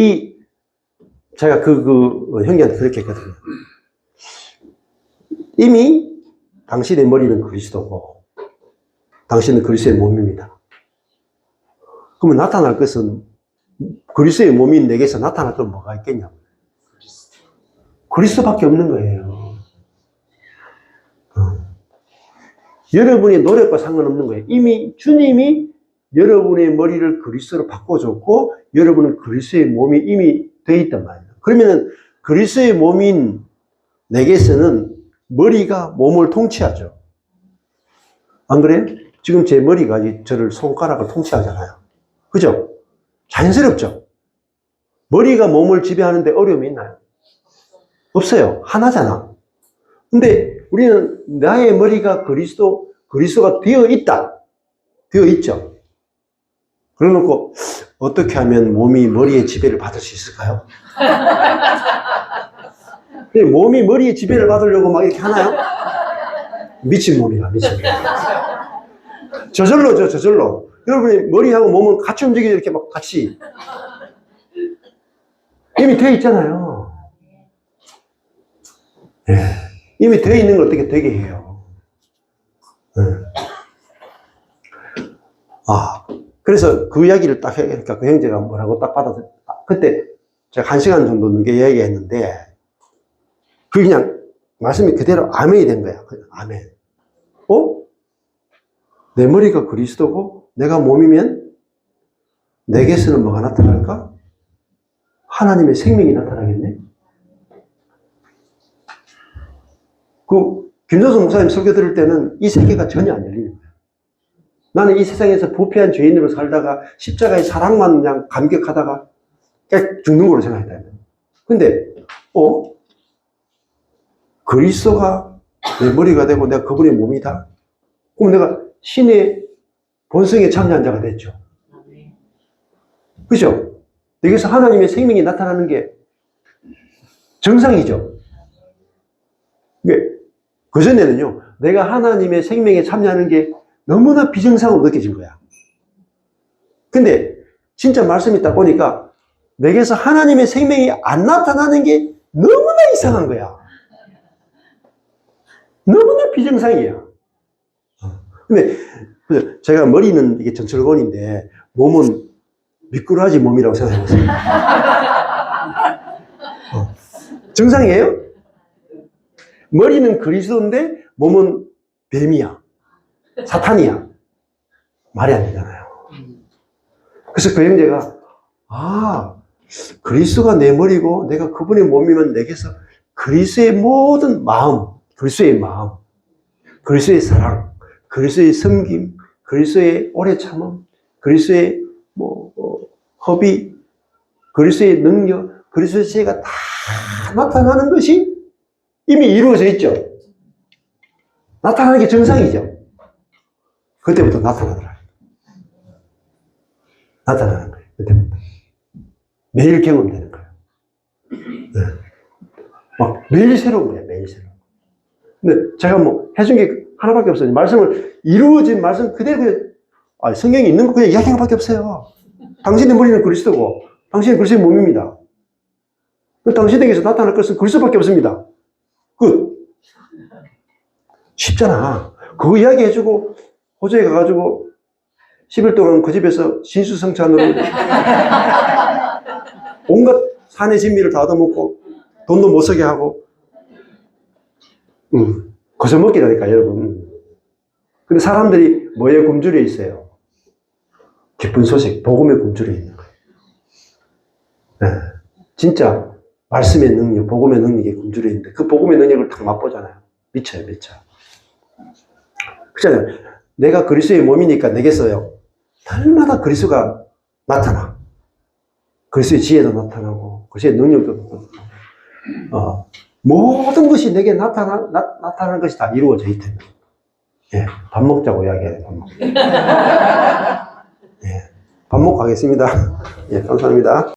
제가 형제한테 그렇게 했거든요. 이미 당신의 머리는 그리스도고, 당신은 그리스도의 몸입니다. 그러면 나타날 것은, 그리스도의 몸인 내게서 나타날 건 뭐가 있겠냐고. 그리스도밖에 없는 거예요. 여러분의 노력과 상관없는 거예요. 이미 주님이 여러분의 머리를 그리스도로 바꿔줬고, 여러분은 그리스도의 몸이 이미 되어 있단 말이에요. 그러면은 그리스도의 몸인 내게서는 머리가 몸을 통치하죠. 안 그래요? 지금 제 머리가 저를 손가락을 통치하잖아요. 그죠? 자연스럽죠? 머리가 몸을 지배하는데 어려움이 있나요? 없어요. 하나잖아. 근데 우리는 나의 머리가 그리스도가 되어 있다. 되어 있죠. 그래놓고 어떻게 하면 몸이 머리의 지배를 받을 수 있을까요? 몸이 머리의 지배를 받으려고 막 이렇게 하나요? 미친 몸이라, 미친 몸. 저절로죠, 저절로. 여러분이 머리하고 몸은 같이 움직이죠, 이렇게 막 같이. 이미 되어 있잖아요. 네. 이미 되어 있는 걸 어떻게 되게 해요. 네. 그래서 그 이야기를 딱 하니까 그 형제가 뭐라고 딱 받아서, 그때 제가 1시간 정도 넘게 이야기했는데, 그냥 말씀이 그대로 아멘이 된 거야. 아멘. 내 머리가 그리스도고 내가 몸이면 내게서는 뭐가 나타날까? 하나님의 생명이 나타나겠네. 김정수 목사님 설교 들을 때는 이 세계가 전혀 안 열리는 거야. 나는 이 세상에서 부패한 죄인으로 살다가 십자가의 사랑만 그냥 감격하다가 그냥 죽는 걸로 생각했다. 근데 그리스도가 내 머리가 되고 내가 그분의 몸이다? 그럼 내가 신의 본성에 참여한 자가 됐죠. 그죠? 여기서 하나님의 생명이 나타나는 게 정상이죠. 그전에는요, 내가 하나님의 생명에 참여하는 게 너무나 비정상으로 느껴진 거야. 근데 진짜 말씀이 딱 보니까 내게서 하나님의 생명이 안 나타나는 게 너무나 이상한 거야. 너무나 비정상이야. 근데 제가 머리는 이게 전철권인데 몸은 미꾸라지 몸이라고 생각해보세요. 정상이에요? 머리는 그리스도인데 몸은 뱀이야. 사탄이야. 말이 안 되잖아요. 그래서 그 형제가 그리스도가 내 머리고 내가 그분의 몸이면 내게서 그리스도의 모든 마음, 그리스도의 마음, 그리스도의 사랑, 그리스도의 섬김, 그리스도의 오래 참음, 그리스도의 협의, 그리스도의 능력, 그리스도의 지혜가 다 나타나는 것이 이미 이루어져 있죠. 나타나는 게 정상이죠. 그때부터 나타나더라. 나타나는 거예요. 그때부터. 매일 경험되는 거예요. 네. 막 매일 새로운 거예요. 매일 새로운 거. 근데 제가 뭐 해준 게 하나밖에 없어요. 말씀을 이루어진 말씀 그대로 그냥 성경에 있는 거 그냥 이야기한 것밖에 없어요. 당신의 머리는 그리스도고 당신은 그리스도의 몸입니다. 그 당신에게서 나타날 것은 그리스도밖에 없습니다. 끝. 쉽잖아. 그거 이야기해주고 호주에 가가지고 10일 동안 그 집에서 신수성찬으로 온갖 산의 진미를 다 얻어먹고 돈도 못 쓰게 하고 거저먹기라니까 여러분. 근데 사람들이 뭐에 굶주려 있어요? 기쁜 소식, 복음에 굶주려 있는 거예요. 네. 진짜 말씀의 능력, 복음의 능력에 굶주려 있는데 그 복음의 능력을 딱 맛보잖아요. 미쳐요, 미쳐. 그렇잖아요. 내가 그리스도의 몸이니까 내게서요. 날마다 그리스도가 나타나. 그리스도의 지혜도 나타나고 그리스도의 능력도 나타나고 모든 것이 내게 나타나는 것이 다 이루어져 있다면 예, 밥 먹자고 이야기해요. 밥 먹자. 예, 밥 먹고 가겠습니다. 예, 감사합니다.